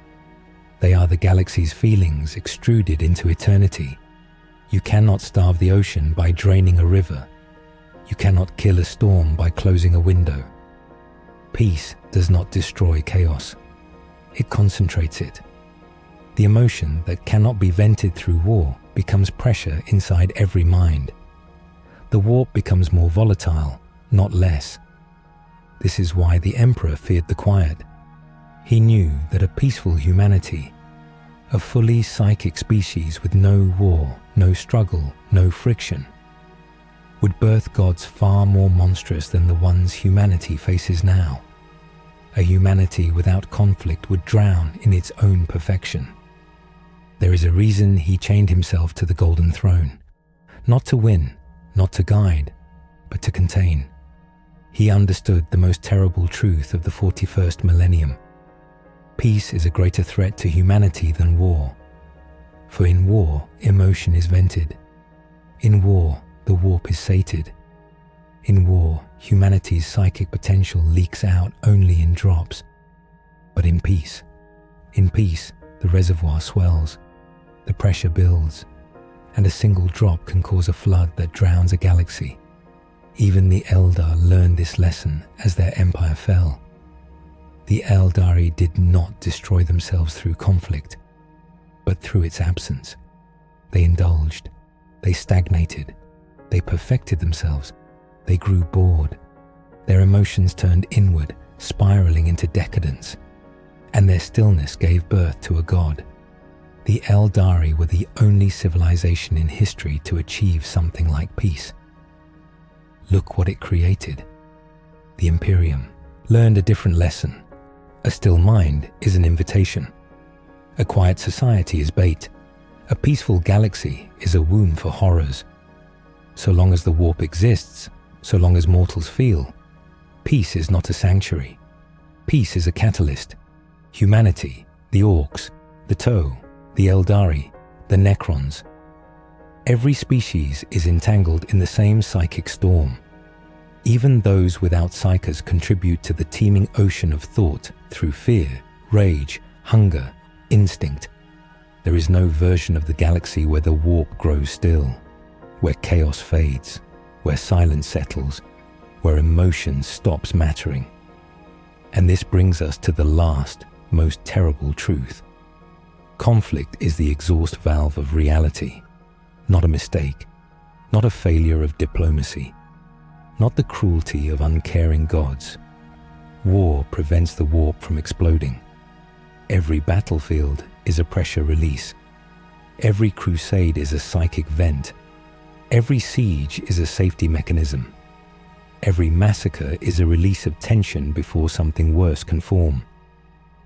They are the galaxy's feelings extruded into eternity. You cannot starve the ocean by draining a river. You cannot kill a storm by closing a window. Peace does not destroy chaos. It concentrates it. The emotion that cannot be vented through war becomes pressure inside every mind. The warp becomes more volatile, not less. This is why the Emperor feared the quiet. He knew that a peaceful humanity, a fully psychic species with no war, no struggle, no friction, would birth gods far more monstrous than the ones humanity faces now. A humanity without conflict would drown in its own perfection. There is a reason he chained himself to the Golden Throne. Not to win, not to guide, but to contain. He understood the most terrible truth of the 41st millennium. Peace is a greater threat to humanity than war. For in war, emotion is vented. In war, the warp is sated. In war, humanity's psychic potential leaks out only in drops. But in peace, the reservoir swells, the pressure builds, and a single drop can cause a flood that drowns a galaxy. Even the Eldar learned this lesson as their empire fell. The Eldari did not destroy themselves through conflict, but through its absence. They indulged, they stagnated, they perfected themselves, they grew bored. Their emotions turned inward, spiraling into decadence, and their stillness gave birth to a god. The Eldari were the only civilization in history to achieve something like peace. Look what it created. The Imperium learned a different lesson. A still mind is an invitation. A quiet society is bait. A peaceful galaxy is a womb for horrors. So long as the warp exists, so long as mortals feel, peace is not a sanctuary. Peace is a catalyst. Humanity, the orcs, the toe, the Eldari, the Necrons. Every species is entangled in the same psychic storm. Even those without psychers contribute to the teeming ocean of thought through fear, rage, hunger, instinct. There is no version of the galaxy where the warp grows still, where chaos fades, where silence settles, where emotion stops mattering. And this brings us to the last, most terrible truth. Conflict is the exhaust valve of reality, not a mistake, not a failure of diplomacy, not the cruelty of uncaring gods. War prevents the warp from exploding. Every battlefield is a pressure release. Every crusade is a psychic vent. Every siege is a safety mechanism. Every massacre is a release of tension before something worse can form.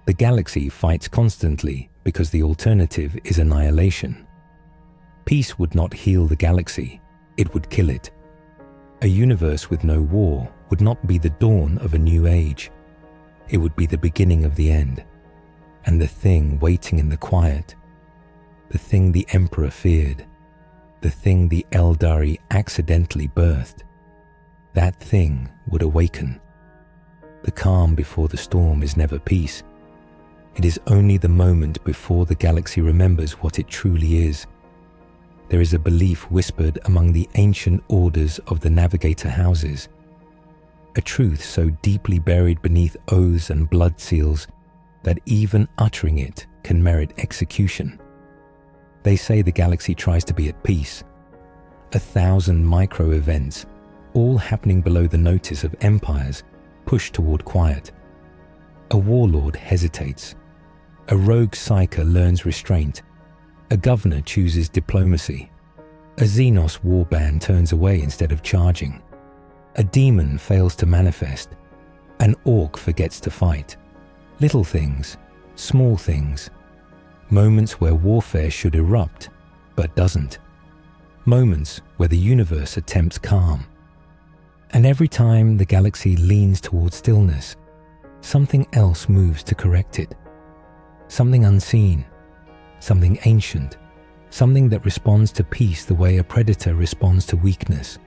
The galaxy fights constantly because the alternative is annihilation. Peace would not heal the galaxy, it would kill it. A universe with no war would not be the dawn of a new age. It would be the beginning of the end. And the thing waiting in the quiet, the thing the Emperor feared, the thing the Eldari accidentally birthed, that thing would awaken. The calm before the storm is never peace. It is only the moment before the galaxy remembers what it truly is. There is a belief whispered among the ancient orders of the navigator houses, a truth so deeply buried beneath oaths and blood seals that even uttering it can merit execution. They say the galaxy tries to be at peace. 1,000 micro-events, all happening below the notice of empires, push toward quiet. A warlord hesitates. A rogue psyker learns restraint. A governor chooses diplomacy. A Xenos warband turns away instead of charging. A demon fails to manifest. An orc forgets to fight. Little things, small things. Moments where warfare should erupt, but doesn't. Moments where the universe attempts calm. And every time the galaxy leans toward stillness, something else moves to correct it. Something unseen, something ancient, something that responds to peace the way a predator responds to weakness.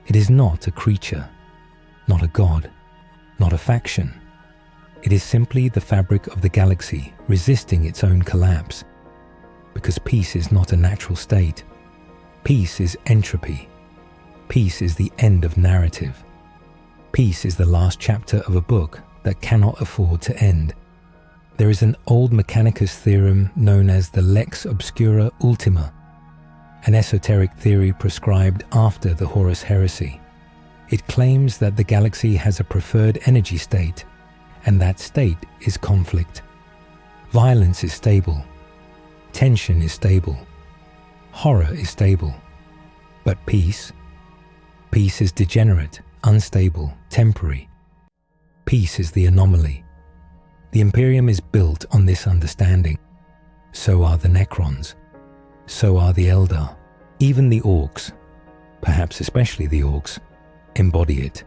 It is not a creature, not a god, not a faction. It is simply the fabric of the galaxy resisting its own collapse. Because peace is not a natural state. Peace is entropy. Peace is the end of narrative. Peace is the last chapter of a book that cannot afford to end. There is an old Mechanicus theorem known as the Lex Obscura Ultima, an esoteric theory prescribed after the Horus Heresy. It claims that the galaxy has a preferred energy state, and that state is conflict. Violence is stable. Tension is stable. Horror is stable. But peace? Peace is degenerate, unstable, temporary. Peace is the anomaly. The Imperium is built on this understanding. So are the Necrons. So are the Eldar. Even the Orcs, perhaps especially the Orcs, embody it.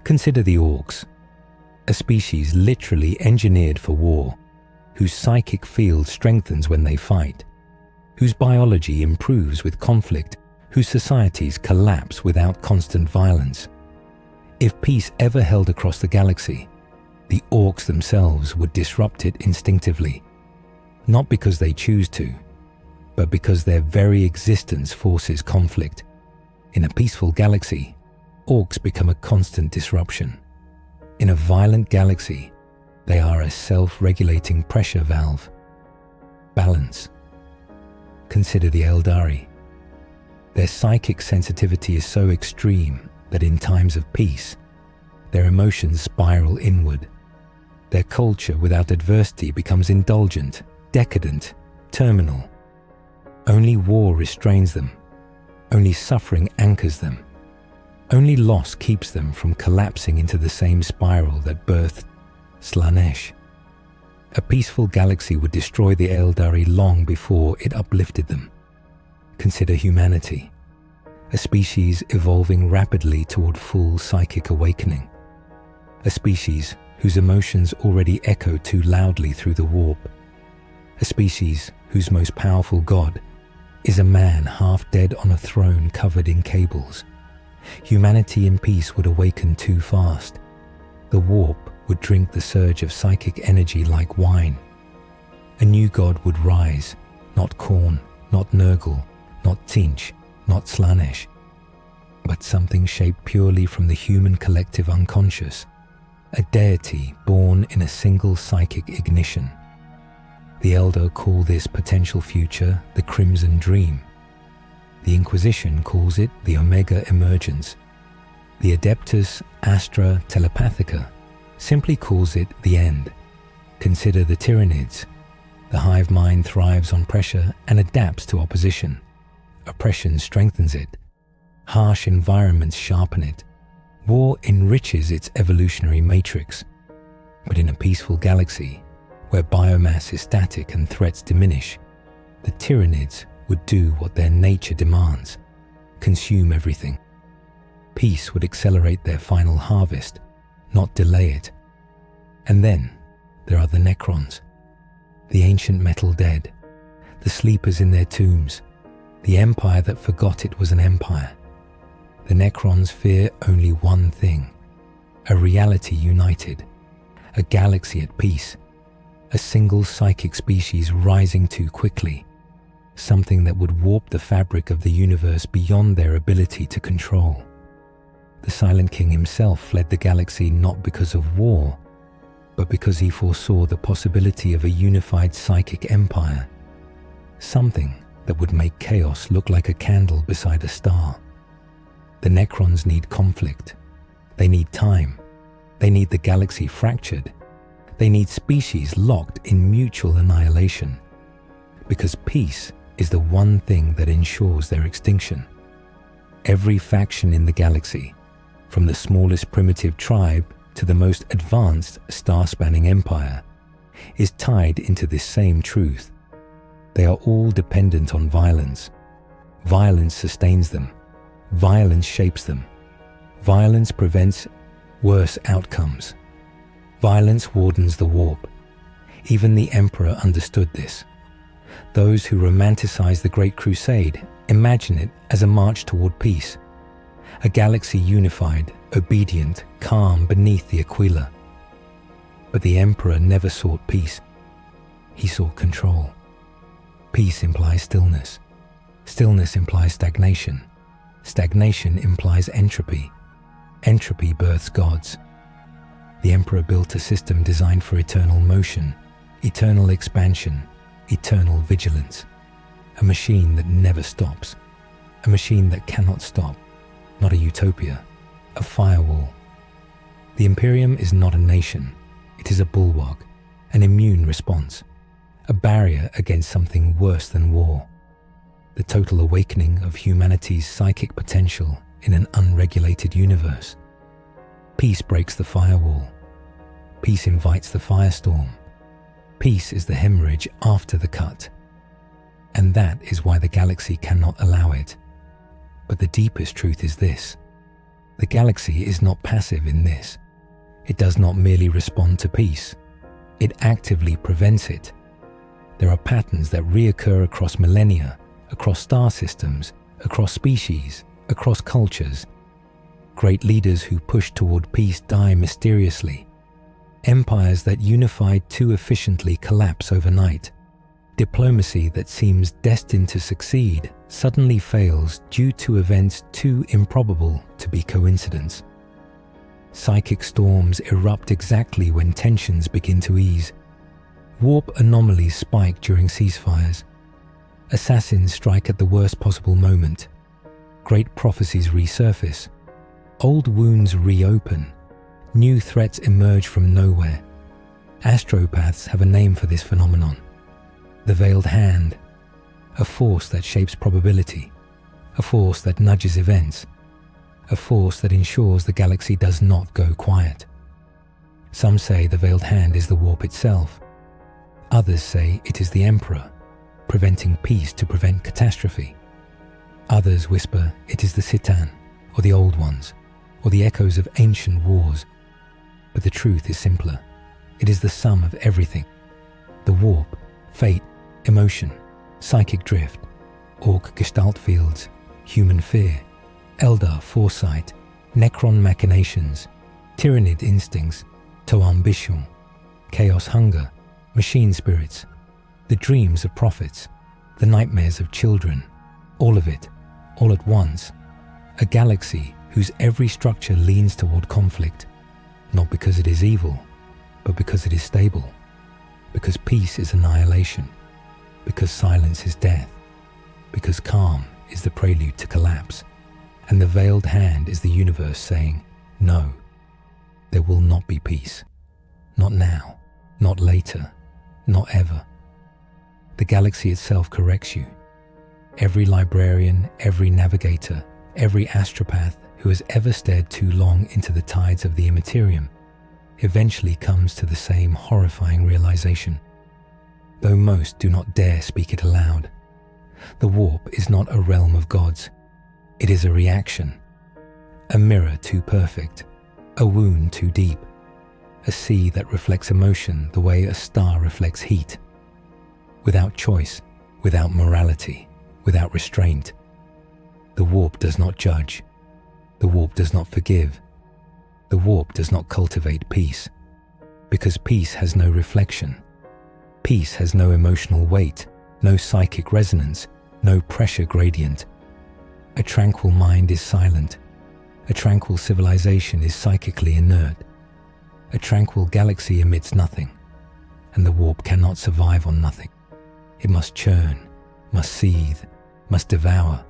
Consider the Orcs, a species literally engineered for war, whose psychic field strengthens when they fight, whose biology improves with conflict, whose societies collapse without constant violence. If peace ever held across the galaxy, the Orcs themselves would disrupt it instinctively, not because they choose to, but because their very existence forces conflict. In a peaceful galaxy, Orcs become a constant disruption. In a violent galaxy, they are a self-regulating pressure valve. Balance. Consider the Eldari. Their psychic sensitivity is so extreme that in times of peace, their emotions spiral inward. Their culture without adversity becomes indulgent, decadent, terminal. Only war restrains them. Only suffering anchors them. Only loss keeps them from collapsing into the same spiral that birthed Slanesh. A peaceful galaxy would destroy the Eldari long before it uplifted them. Consider humanity, a species evolving rapidly toward full psychic awakening. A species whose emotions already echo too loudly through the warp. A a species whose most powerful god is a man half dead on a throne covered in cables. Humanity in peace would awaken too fast. The warp would drink the surge of psychic energy like wine. A new god would rise, not Khorne, not Nurgle, not Tzeentch, not Slaanesh, but something shaped purely from the human collective unconscious, a deity born in a single psychic ignition. The Elder call this potential future the Crimson Dream. The Inquisition calls it the Omega Emergence. The Adeptus Astra Telepathica simply calls it the End. Consider the Tyranids. The hive mind thrives on pressure and adapts to opposition. Oppression strengthens it. Harsh environments sharpen it. War enriches its evolutionary matrix. But in a peaceful galaxy, where biomass is static and threats diminish, the Tyranids would do what their nature demands, consume everything. Peace would accelerate their final harvest, not delay it. And then there are the Necrons, the ancient metal dead, the sleepers in their tombs, the empire that forgot it was an empire. The Necrons fear only one thing, a reality united, a galaxy at peace, a single psychic species rising too quickly, something that would warp the fabric of the universe beyond their ability to control. The Silent King himself fled the galaxy not because of war, but because he foresaw the possibility of a unified psychic empire, something that would make chaos look like a candle beside a star. The Necrons need conflict. They need time. They need the galaxy fractured. They need species locked in mutual annihilation. Because peace is the one thing that ensures their extinction. Every faction in the galaxy, from the smallest primitive tribe to the most advanced star-spanning empire, is tied into this same truth. They are all dependent on violence. Violence sustains them. Violence shapes them. Violence prevents worse outcomes. Violence wardens the warp. Even the Emperor understood this. Those who romanticize the Great Crusade imagine it as a march toward peace, a galaxy unified, obedient, calm beneath the Aquila. But the Emperor never sought peace. He sought control. Peace implies stillness. Stillness implies stagnation. Stagnation implies entropy. Entropy births gods. The Emperor built a system designed for eternal motion, eternal expansion, eternal vigilance. A machine that never stops. A machine that cannot stop. Not a utopia, a firewall. The Imperium is not a nation. It is a bulwark, an immune response, a barrier against something worse than war. The total awakening of humanity's psychic potential in an unregulated universe. Peace breaks the firewall. Peace invites the firestorm. Peace is the hemorrhage after the cut. And that is why the galaxy cannot allow it. But the deepest truth is this. The galaxy is not passive in this. It does not merely respond to peace. It actively prevents it. There are patterns that reoccur across millennia, across star systems, across species, across cultures. Great leaders who push toward peace die mysteriously. Empires that unify too efficiently collapse overnight. Diplomacy that seems destined to succeed suddenly fails due to events too improbable to be coincidence. Psychic storms erupt exactly when tensions begin to ease. Warp anomalies spike during ceasefires. Assassins strike at the worst possible moment. Great prophecies resurface. Old wounds reopen. New threats emerge from nowhere. Astropaths have a name for this phenomenon. The Veiled Hand. A force that shapes probability. A force that nudges events. A force that ensures the galaxy does not go quiet. Some say the Veiled Hand is the warp itself. Others say it is the Emperor, preventing peace to prevent catastrophe. Others whisper it is the Citan, or the Old Ones, or the echoes of ancient wars. But the truth is simpler. It is the sum of everything. The warp, fate, Emotion, psychic drift, orc gestalt fields, human fear, Eldar foresight, Necron machinations, Tyrannid instincts, To ambition, chaos hunger, machine spirits, the dreams of prophets, the nightmares of children, all of it, all at once. A galaxy whose every structure leans toward conflict, not because it is evil, but because it is stable, because peace is annihilation, because silence is death, because calm is the prelude to collapse, and the veiled hand is the universe saying, no, there will not be peace. Not now, not later, not ever. The galaxy itself corrects you. Every librarian, every navigator, every astropath who has ever stared too long into the tides of the Imperium eventually comes to the same horrifying realization, though most do not dare speak it aloud. The warp is not a realm of gods. It is a reaction, a mirror too perfect, a wound too deep, a sea that reflects emotion the way a star reflects heat. Without choice, without morality, without restraint. The warp does not judge. The warp does not forgive. The warp does not cultivate peace, because peace has no reflection. Peace has no emotional weight, no psychic resonance, no pressure gradient. A tranquil mind is silent. A tranquil civilization is psychically inert. A tranquil galaxy emits nothing, and the warp cannot survive on nothing. It must churn, must seethe, must devour.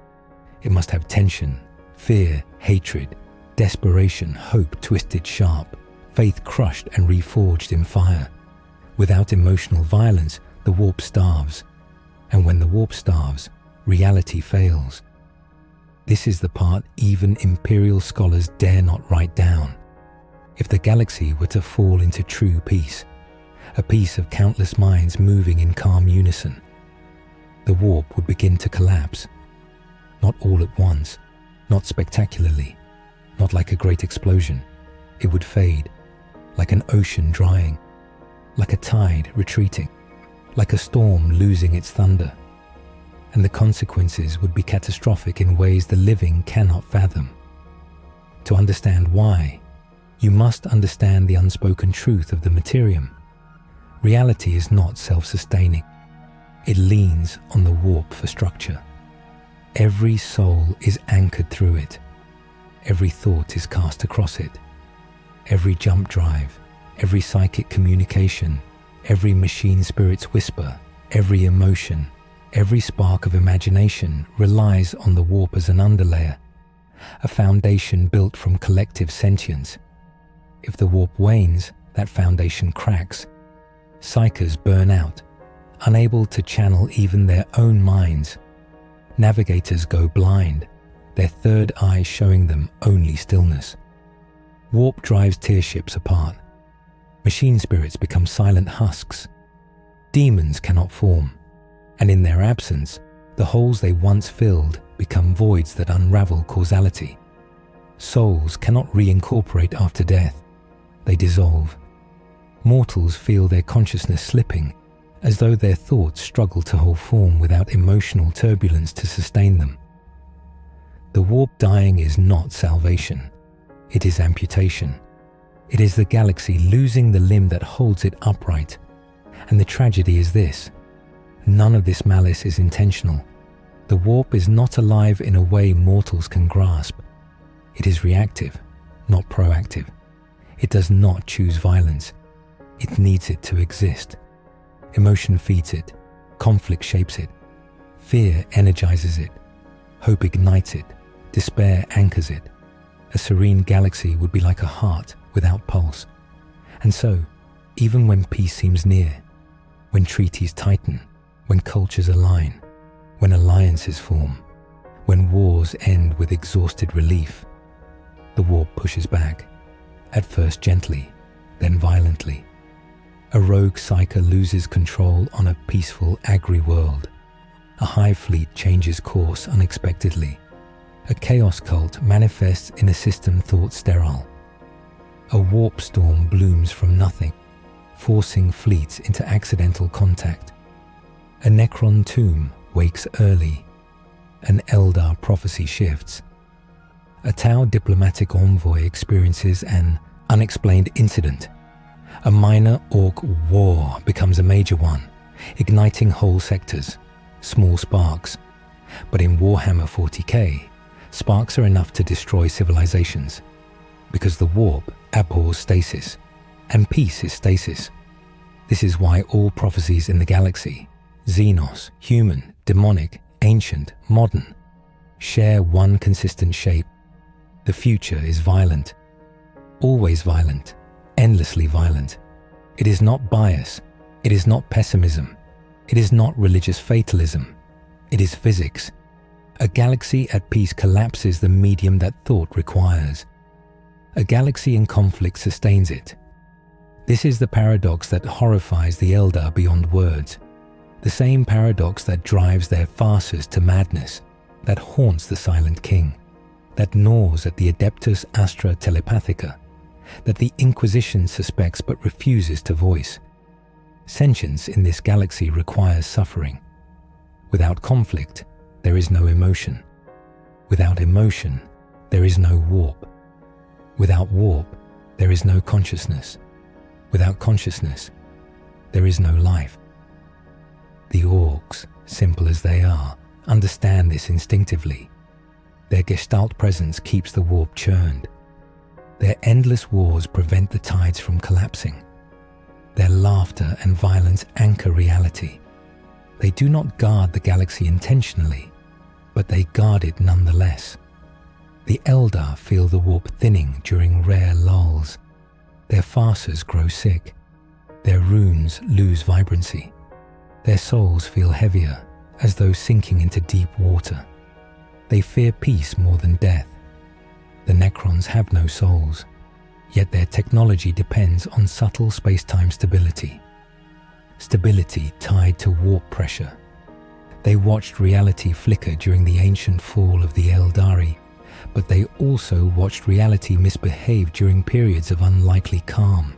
It must have tension, fear, hatred, desperation, hope twisted sharp, faith crushed and reforged in fire. Without emotional violence, the warp starves, and when the warp starves, reality fails. This is the part even imperial scholars dare not write down. If the galaxy were to fall into true peace, a peace of countless minds moving in calm unison, the warp would begin to collapse. Not all at once, not spectacularly, not like a great explosion. It would fade, like an ocean drying, like a tide retreating, like a storm losing its thunder. And the consequences would be catastrophic in ways the living cannot fathom. To understand why, you must understand the unspoken truth of the Imperium. Reality is not self-sustaining. It leans on the warp for structure. Every soul is anchored through it. Every thought is cast across it. Every jump drive, every psychic communication, every machine spirit's whisper, every emotion, every spark of imagination relies on the warp as an underlayer, a foundation built from collective sentience. If the warp wanes, that foundation cracks. Psychers burn out, unable to channel even their own minds. Navigators go blind, their third eye showing them only stillness. Warp drives tearships apart. Machine spirits become silent husks. Demons cannot form, and in their absence, the holes they once filled become voids that unravel causality. Souls cannot reincorporate after death. They dissolve. Mortals feel their consciousness slipping, as though their thoughts struggle to hold form without emotional turbulence to sustain them. The warp dying is not salvation. It is amputation. It is the galaxy losing the limb that holds it upright. And the tragedy is this: none of this malice is intentional. The warp is not alive in a way mortals can grasp. It is reactive, not proactive. It does not choose violence. It needs it to exist. Emotion feeds it. Conflict shapes it. Fear energizes it. Hope ignites it. Despair anchors it. A serene galaxy would be like a heart without pulse. And so, even when peace seems near, when treaties tighten, when cultures align, when alliances form, when wars end with exhausted relief, the warp pushes back, at first gently, then violently. A rogue psyker loses control on a peaceful agri-world. A hive fleet changes course unexpectedly. A chaos cult manifests in a system thought sterile. A warp storm blooms from nothing, forcing fleets into accidental contact. A Necron tomb wakes early. An Eldar prophecy shifts. A Tau diplomatic envoy experiences an unexplained incident. A minor Orc war becomes a major one, igniting whole sectors, small sparks. But in Warhammer 40K, sparks are enough to destroy civilizations, because the warp abhors stasis, and peace is stasis. This is why all prophecies in the galaxy, Xenos, human, demonic, ancient, modern, share one consistent shape. The future is violent, always violent, endlessly violent. It is not bias, it is not pessimism, it is not religious fatalism, it is physics. A galaxy at peace collapses the medium that thought requires. A galaxy in conflict sustains it. This is the paradox that horrifies the Eldar beyond words, the same paradox that drives their farces to madness, that haunts the Silent King, that gnaws at the Adeptus Astra Telepathica, that the Inquisition suspects but refuses to voice. Sentience in this galaxy requires suffering. Without conflict, there is no emotion. Without emotion, there is no warp. Without warp, there is no consciousness. Without consciousness, there is no life. The Orcs, simple as they are, understand this instinctively. Their Gestalt presence keeps the warp churned. Their endless wars prevent the tides from collapsing. Their laughter and violence anchor reality. They do not guard the galaxy intentionally, but they guard it nonetheless. The Eldar feel the warp thinning during rare lulls. Their farces grow sick. Their runes lose vibrancy. Their souls feel heavier, as though sinking into deep water. They fear peace more than death. The Necrons have no souls, yet their technology depends on subtle space-time stability. Stability tied to warp pressure. They watched reality flicker during the ancient fall of the Eldari, but they also watched reality misbehave during periods of unlikely calm.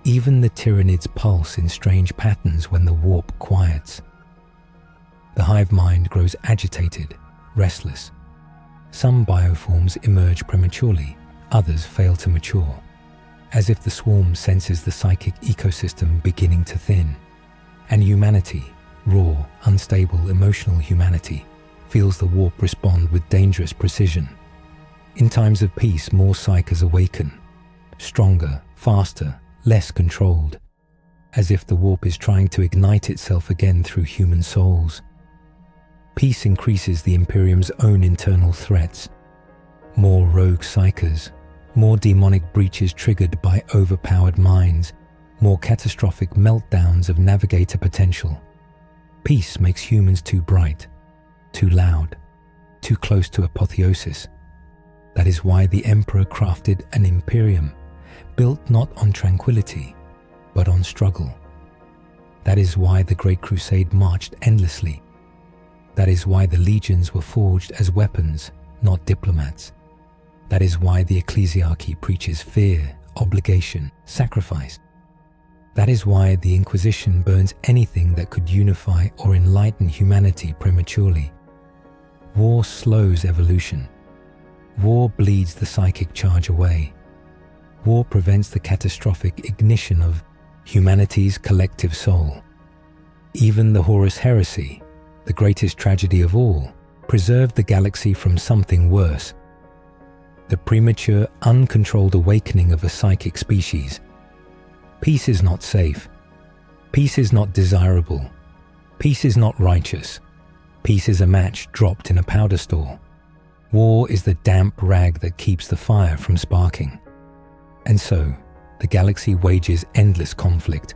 Even the Tyranids pulse in strange patterns when the warp quiets. The hive mind grows agitated, restless. Some bioforms emerge prematurely, others fail to mature, as if the swarm senses the psychic ecosystem beginning to thin. And humanity, raw, unstable, emotional humanity, feels the warp respond with dangerous precision. In times of peace, more psychers awaken, stronger, faster, less controlled, as if the warp is trying to ignite itself again through human souls. Peace increases the Imperium's own internal threats. More rogue psychers, more demonic breaches triggered by overpowered minds, more catastrophic meltdowns of navigator potential. Peace makes humans too bright, too loud, too close to apotheosis. That is why the Emperor crafted an Imperium, built not on tranquility, but on struggle. That is why the Great Crusade marched endlessly. That is why the legions were forged as weapons, not diplomats. That is why the ecclesiarchy preaches fear, obligation, sacrifice. That is why the Inquisition burns anything that could unify or enlighten humanity prematurely. War slows evolution. War bleeds the psychic charge away. War prevents the catastrophic ignition of humanity's collective soul. Even the Horus Heresy, the greatest tragedy of all, preserved the galaxy from something worse. The premature, uncontrolled awakening of a psychic species. Peace is not safe. Peace is not desirable. Peace is not righteous. Peace is a match dropped in a powder store. War is the damp rag that keeps the fire from sparking. And so, the galaxy wages endless conflict.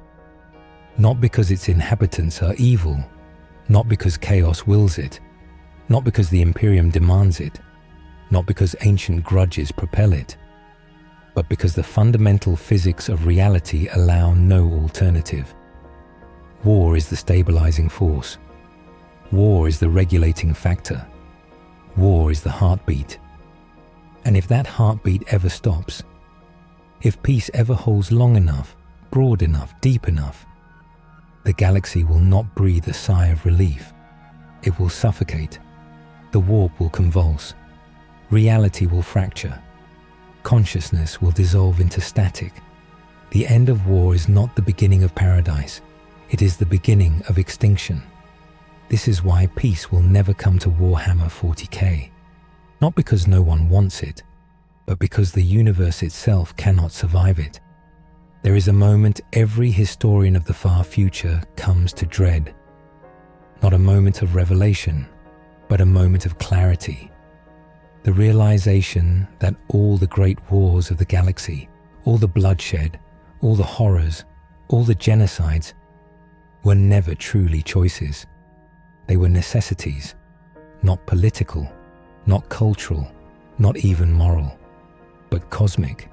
Not because its inhabitants are evil, not because chaos wills it, not because the Imperium demands it, not because ancient grudges propel it, but because the fundamental physics of reality allow no alternative. War is the stabilizing force. War is the regulating factor. War is the heartbeat. And if that heartbeat ever stops, if peace ever holds long enough, broad enough, deep enough, The galaxy will not breathe a sigh of relief. It will suffocate. The warp will convulse. Reality will fracture. Consciousness will dissolve into static. The end of war is not the beginning of paradise. It is the beginning of extinction. This is why peace will never come to Warhammer 40K. Not because no one wants it, but because the universe itself cannot survive it. There is a moment every historian of the far future comes to dread. Not a moment of revelation, but a moment of clarity. The realization that all the great wars of the galaxy, all the bloodshed, all the horrors, all the genocides, were never truly choices. They were necessities, not political, not cultural, not even moral, but cosmic.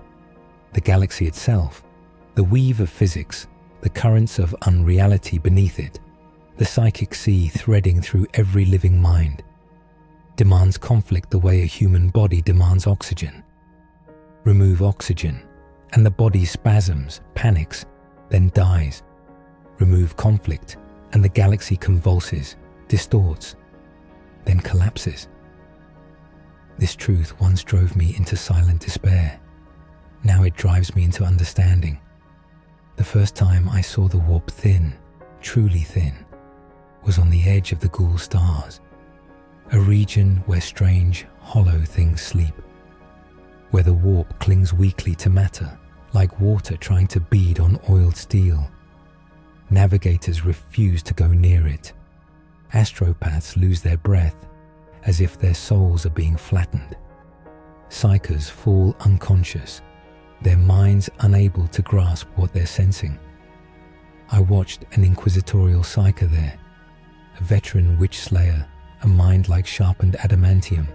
The galaxy itself, the weave of physics, the currents of unreality beneath it, the psychic sea threading through every living mind, demands conflict the way a human body demands oxygen. Remove oxygen, and the body spasms, panics, then dies. Remove conflict, and the galaxy convulses, distorts, then collapses. This truth once drove me into silent despair. Now it drives me into understanding. The first time I saw the warp thin, truly thin, was on the edge of the Ghoul stars, a region where strange, hollow things sleep, where the warp clings weakly to matter, like water trying to bead on oiled steel. Navigators refuse to go near it. Astropaths lose their breath, as if their souls are being flattened. Psychers fall unconscious, their minds unable to grasp what they're sensing. I watched an inquisitorial psyker there, a veteran witch slayer, a mind like sharpened adamantium,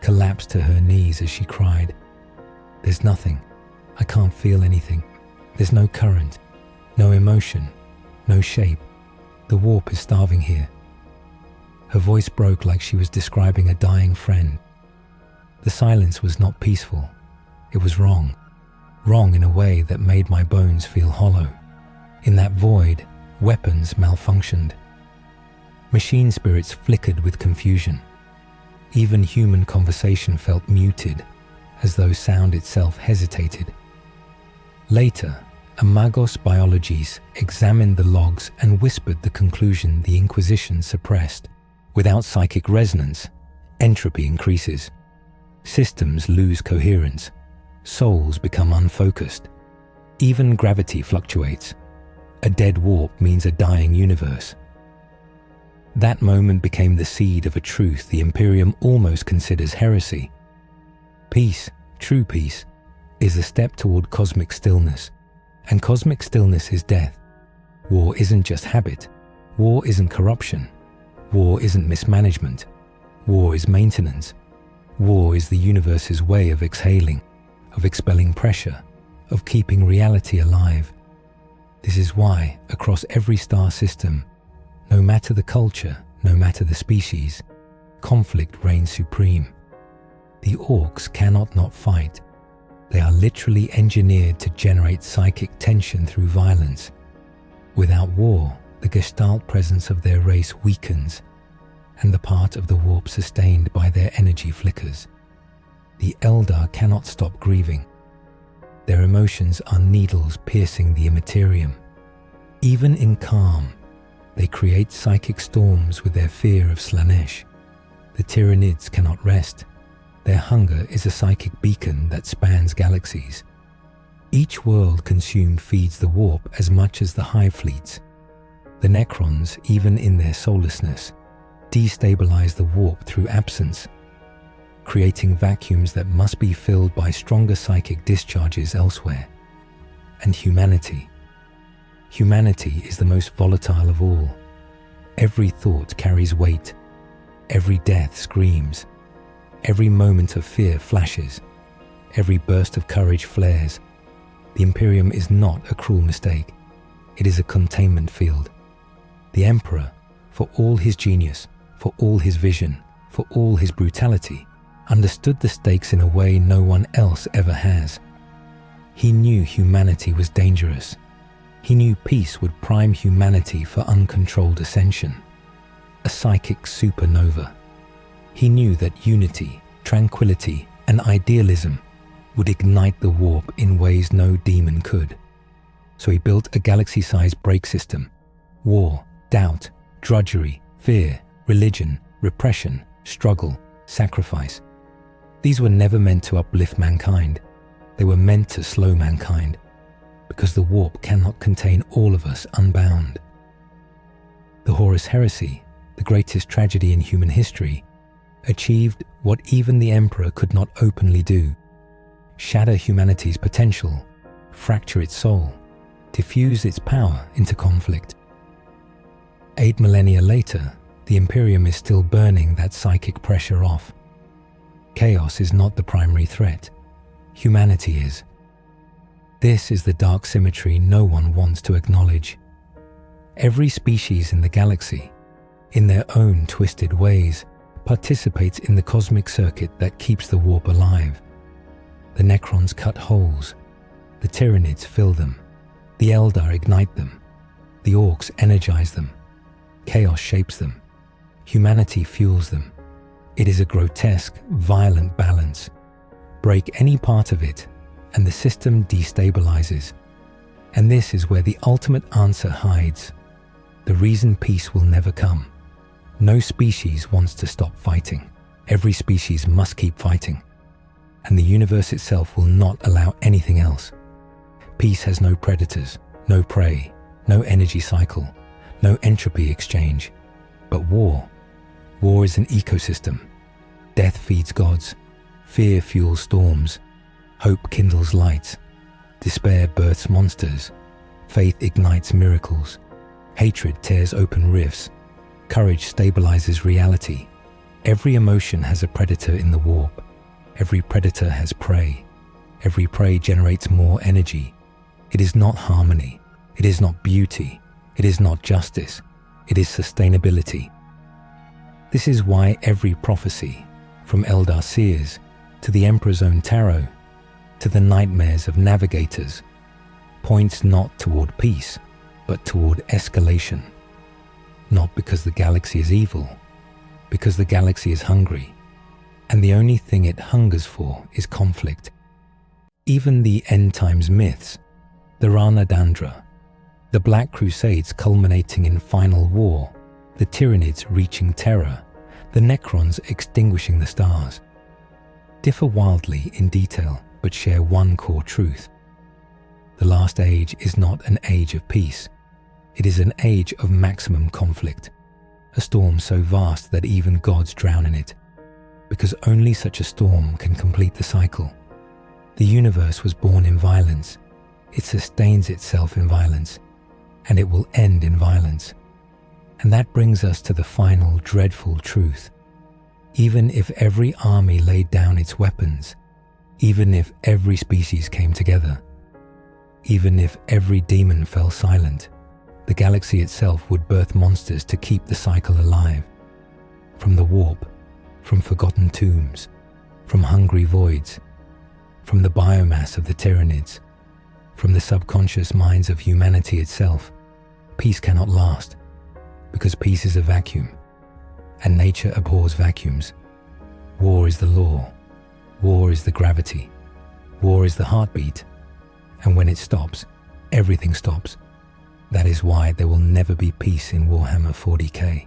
collapse to her knees as she cried, "There's nothing. I can't feel anything. There's no current, no emotion, no shape. The warp is starving here." Her voice broke like she was describing a dying friend. The silence was not peaceful. It was wrong. Wrong in a way that made my bones feel hollow. In that void, weapons malfunctioned. Machine spirits flickered with confusion. Even human conversation felt muted, as though sound itself hesitated. Later, a Magos biologist examined the logs and whispered the conclusion the Inquisition suppressed. Without psychic resonance, entropy increases. Systems lose coherence. Souls become unfocused. Even gravity fluctuates. A dead warp means a dying universe. That moment became the seed of a truth the Imperium almost considers heresy. Peace, true peace, is a step toward cosmic stillness, and cosmic stillness is death. War isn't just habit. War isn't corruption. War isn't mismanagement. War is maintenance. War is the universe's way of exhaling, of expelling pressure, of keeping reality alive. This is why, across every star system, no matter the culture, no matter the species, conflict reigns supreme. The orcs cannot not fight. They are literally engineered to generate psychic tension through violence. Without war, the gestalt presence of their race weakens, and the part of the warp sustained by their energy flickers. The Eldar cannot stop grieving. Their emotions are needles piercing the immaterium. Even in calm, they create psychic storms with their fear of Slanesh. The Tyranids cannot rest. Their hunger is a psychic beacon that spans galaxies. Each world consumed feeds the warp as much as the hive fleets. The Necrons, even in their soullessness, destabilize the warp through absence, creating vacuums that must be filled by stronger psychic discharges elsewhere. And humanity. Humanity is the most volatile of all. Every thought carries weight. Every death screams. Every moment of fear flashes. Every burst of courage flares. The Imperium is not a cruel mistake. It is a containment field. The Emperor, for all his genius, for all his vision, for all his brutality, understood the stakes in a way no one else ever has. He knew humanity was dangerous. He knew peace would prime humanity for uncontrolled ascension, a psychic supernova. He knew that unity, tranquility, and idealism would ignite the warp in ways no demon could. So he built a galaxy-sized brake system. War, doubt, drudgery, fear, religion, repression, struggle, sacrifice. These were never meant to uplift mankind. They were meant to slow mankind, because the warp cannot contain all of us unbound. The Horus Heresy, the greatest tragedy in human history, achieved what even the Emperor could not openly do: shatter humanity's potential, fracture its soul, diffuse its power into conflict. 8 millennia later, the Imperium is still burning that psychic pressure off. Chaos is not the primary threat. Humanity is. This is the dark symmetry no one wants to acknowledge. Every species in the galaxy, in their own twisted ways, participates in the cosmic circuit that keeps the warp alive. The Necrons cut holes. The Tyranids fill them. The Eldar ignite them. The Orcs energize them. Chaos shapes them. Humanity fuels them. It is a grotesque, violent balance. Break any part of it, and the system destabilizes. And this is where the ultimate answer hides. The reason peace will never come. No species wants to stop fighting. Every species must keep fighting. And the universe itself will not allow anything else. Peace has no predators, no prey, no energy cycle, no entropy exchange. But war is an ecosystem. Death feeds gods. Fear fuels storms. Hope kindles lights. Despair births monsters. Faith ignites miracles. Hatred tears open rifts. Courage stabilizes reality. Every emotion has a predator in the warp. Every predator has prey. Every prey generates more energy. It is not harmony. It is not beauty. It is not justice. It is sustainability. This is why every prophecy, from Eldar seers to the Emperor's own tarot, to the nightmares of navigators, points not toward peace, but toward escalation. Not because the galaxy is evil, because the galaxy is hungry, and the only thing it hungers for is conflict. Even the end times myths, the Rana Dandra, the Black Crusades culminating in final war, the Tyranids reaching terror, the Necrons extinguishing the stars, differ wildly in detail but share one core truth. The last age is not an age of peace. It is an age of maximum conflict, a storm so vast that even gods drown in it, because only such a storm can complete the cycle. The universe was born in violence. It sustains itself in violence, and it will end in violence. And that brings us to the final dreadful truth. Even if every army laid down its weapons, even if every species came together, even if every demon fell silent, the galaxy itself would birth monsters to keep the cycle alive. From the warp, from forgotten tombs, from hungry voids, from the biomass of the Tyranids, from the subconscious minds of humanity itself, peace cannot last, because peace is a vacuum, and nature abhors vacuums. War is the law. War is the gravity. War is the heartbeat. And when it stops, everything stops. That is why there will never be peace in Warhammer 40K.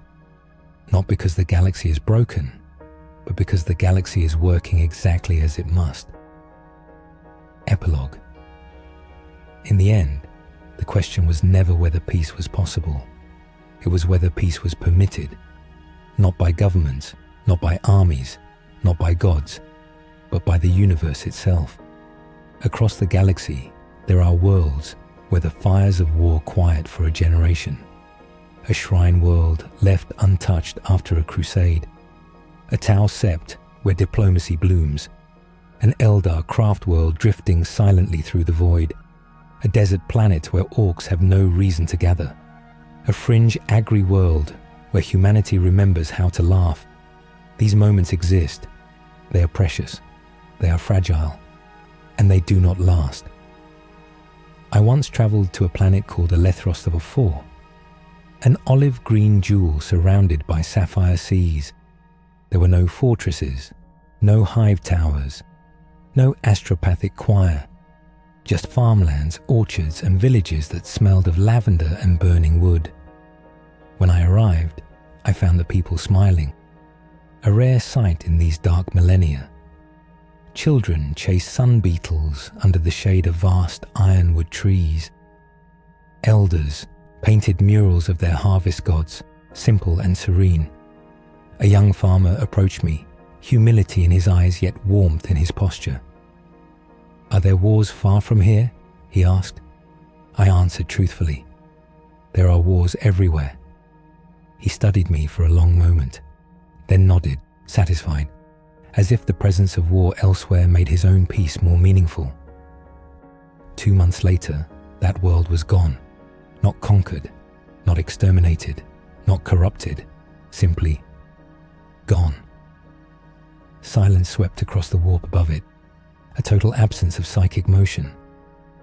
Not because the galaxy is broken, but because the galaxy is working exactly as it must. Epilogue. In the end, the question was never whether peace was possible. It was whether peace was permitted, not by governments, not by armies, not by gods, but by the universe itself. Across the galaxy, there are worlds where the fires of war quiet for a generation. A shrine world left untouched after a crusade. A Tau Sept where diplomacy blooms. An Eldar craft world drifting silently through the void. A desert planet where orcs have no reason to gather. A fringe agri world where humanity remembers how to laugh. These moments exist. They are precious. They are fragile. And they do not last. I I once travelled to a planet called Alethros 4, an olive-green jewel surrounded by sapphire seas. There were no fortresses, no hive towers, no astropathic choir, just farmlands, orchards and villages that smelled of lavender and burning wood. When I arrived, I found the people smiling, a rare sight in these dark millennia. Children chased sun beetles under the shade of vast ironwood trees. Elders painted murals of their harvest gods, simple and serene. A young farmer approached me, humility in his eyes yet warmth in his posture. "Are there wars far from here?" he asked. I answered truthfully, "There are wars everywhere." He studied me for a long moment, then nodded, satisfied, as if the presence of war elsewhere made his own peace more meaningful. 2 months later, that world was gone, not conquered, not exterminated, not corrupted, simply gone. Silence swept across the warp above it, a total absence of psychic motion,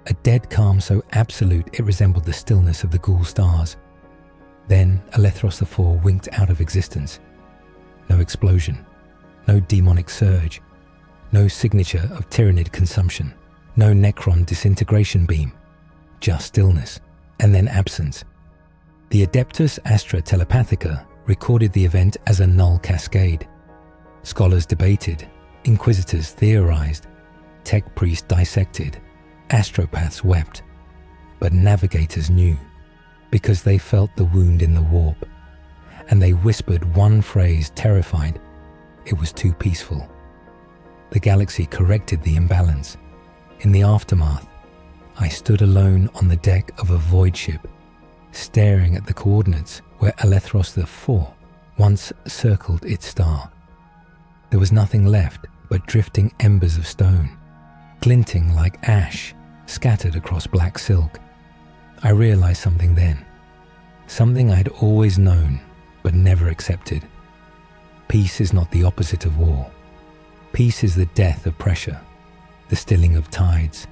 a dead calm so absolute it resembled the stillness of the ghoul stars. Then Alethros 4 winked out of existence. No explosion, no demonic surge, no signature of tyrannid consumption, no Necron disintegration beam, just stillness, and then absence. The Adeptus Astra Telepathica recorded the event as a null cascade. Scholars debated, inquisitors theorized, tech priests dissected, astropaths wept, but navigators knew, because they felt the wound in the warp, and they whispered one phrase, terrified: it was too peaceful. The galaxy corrected the imbalance. In the aftermath, I stood alone on the deck of a void ship, staring at the coordinates where Alethros 4 once circled its star. There was nothing left but drifting embers of stone, glinting like ash scattered across black silk. I realized something then, something I'd always known but never accepted. Peace is not the opposite of war. Peace is the death of pressure, the stilling of tides,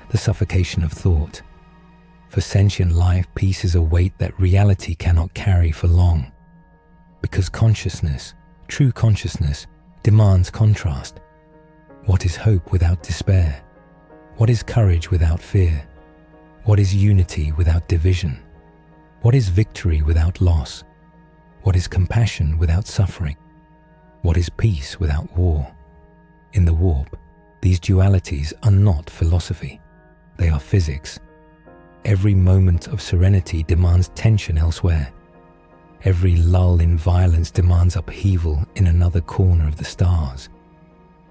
the suffocation of thought. For sentient life, peace is a weight that reality cannot carry for long. Because consciousness, true consciousness, demands contrast. What is hope without despair? What is courage without fear? What is unity without division? What is victory without loss? What is compassion without suffering? What is peace without war? In the warp, these dualities are not philosophy. They are physics. Every moment of serenity demands tension elsewhere. Every lull in violence demands upheaval in another corner of the stars.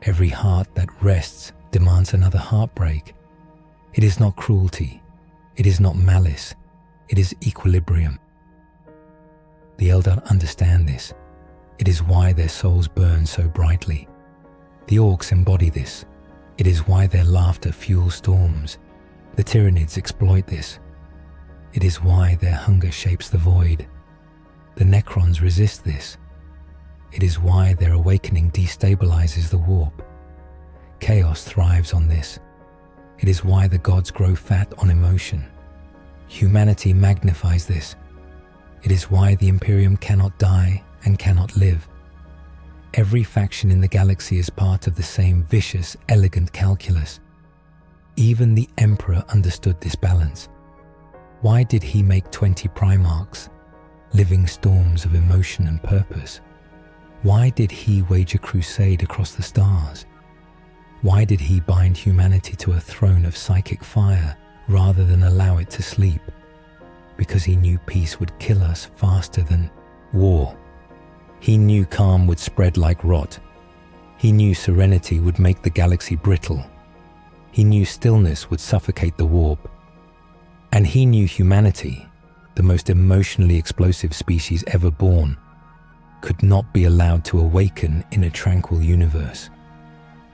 Every heart that rests demands another heartbreak. It is not cruelty. It is not malice. It is equilibrium. The Eldar understand this. It is why their souls burn so brightly. The Orcs embody this. It is why their laughter fuels storms. The Tyranids exploit this. It is why their hunger shapes the void. The Necrons resist this. It is why their awakening destabilizes the warp. Chaos thrives on this. It is why the gods grow fat on emotion. Humanity magnifies this. It is why the Imperium cannot die and cannot live. Every faction in the galaxy is part of the same vicious, elegant calculus. Even the Emperor understood this balance. Why did he make 20 Primarchs, living storms of emotion and purpose? Why did he wage a crusade across the stars? Why did he bind humanity to a throne of psychic fire rather than allow it to sleep? Because he knew peace would kill us faster than war. He knew calm would spread like rot. He knew serenity would make the galaxy brittle. He knew stillness would suffocate the warp. And he knew humanity, the most emotionally explosive species ever born, could not be allowed to awaken in a tranquil universe.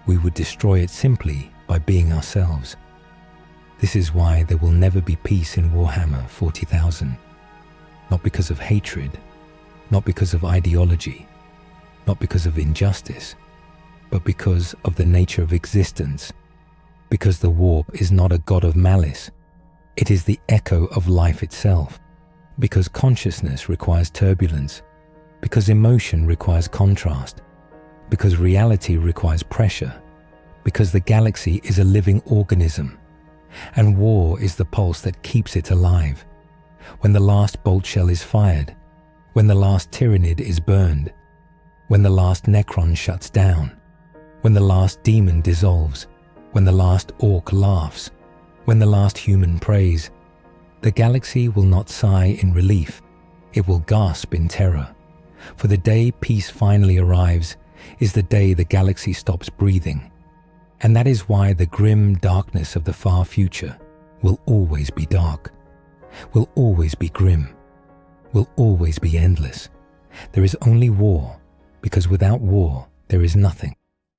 We would destroy it simply by being ourselves. This is why there will never be peace in Warhammer 40,000. Not because of hatred, not because of ideology, not because of injustice, but because of the nature of existence, because the warp is not a god of malice, It is the echo of life itself, because consciousness requires turbulence, because emotion requires contrast, because reality requires pressure, because the galaxy is a living organism, and war is the pulse that keeps it alive. When the last bolt shell is fired, when the last Tyranid is burned, when the last Necron shuts down, when the last demon dissolves, when the last orc laughs, when the last human prays, the galaxy will not sigh in relief, it will gasp in terror. For the day peace finally arrives is the day the galaxy stops breathing. And that is why the grim darkness of the far future will always be dark, will always be grim, will always be endless. There is only war, because without war there is nothing.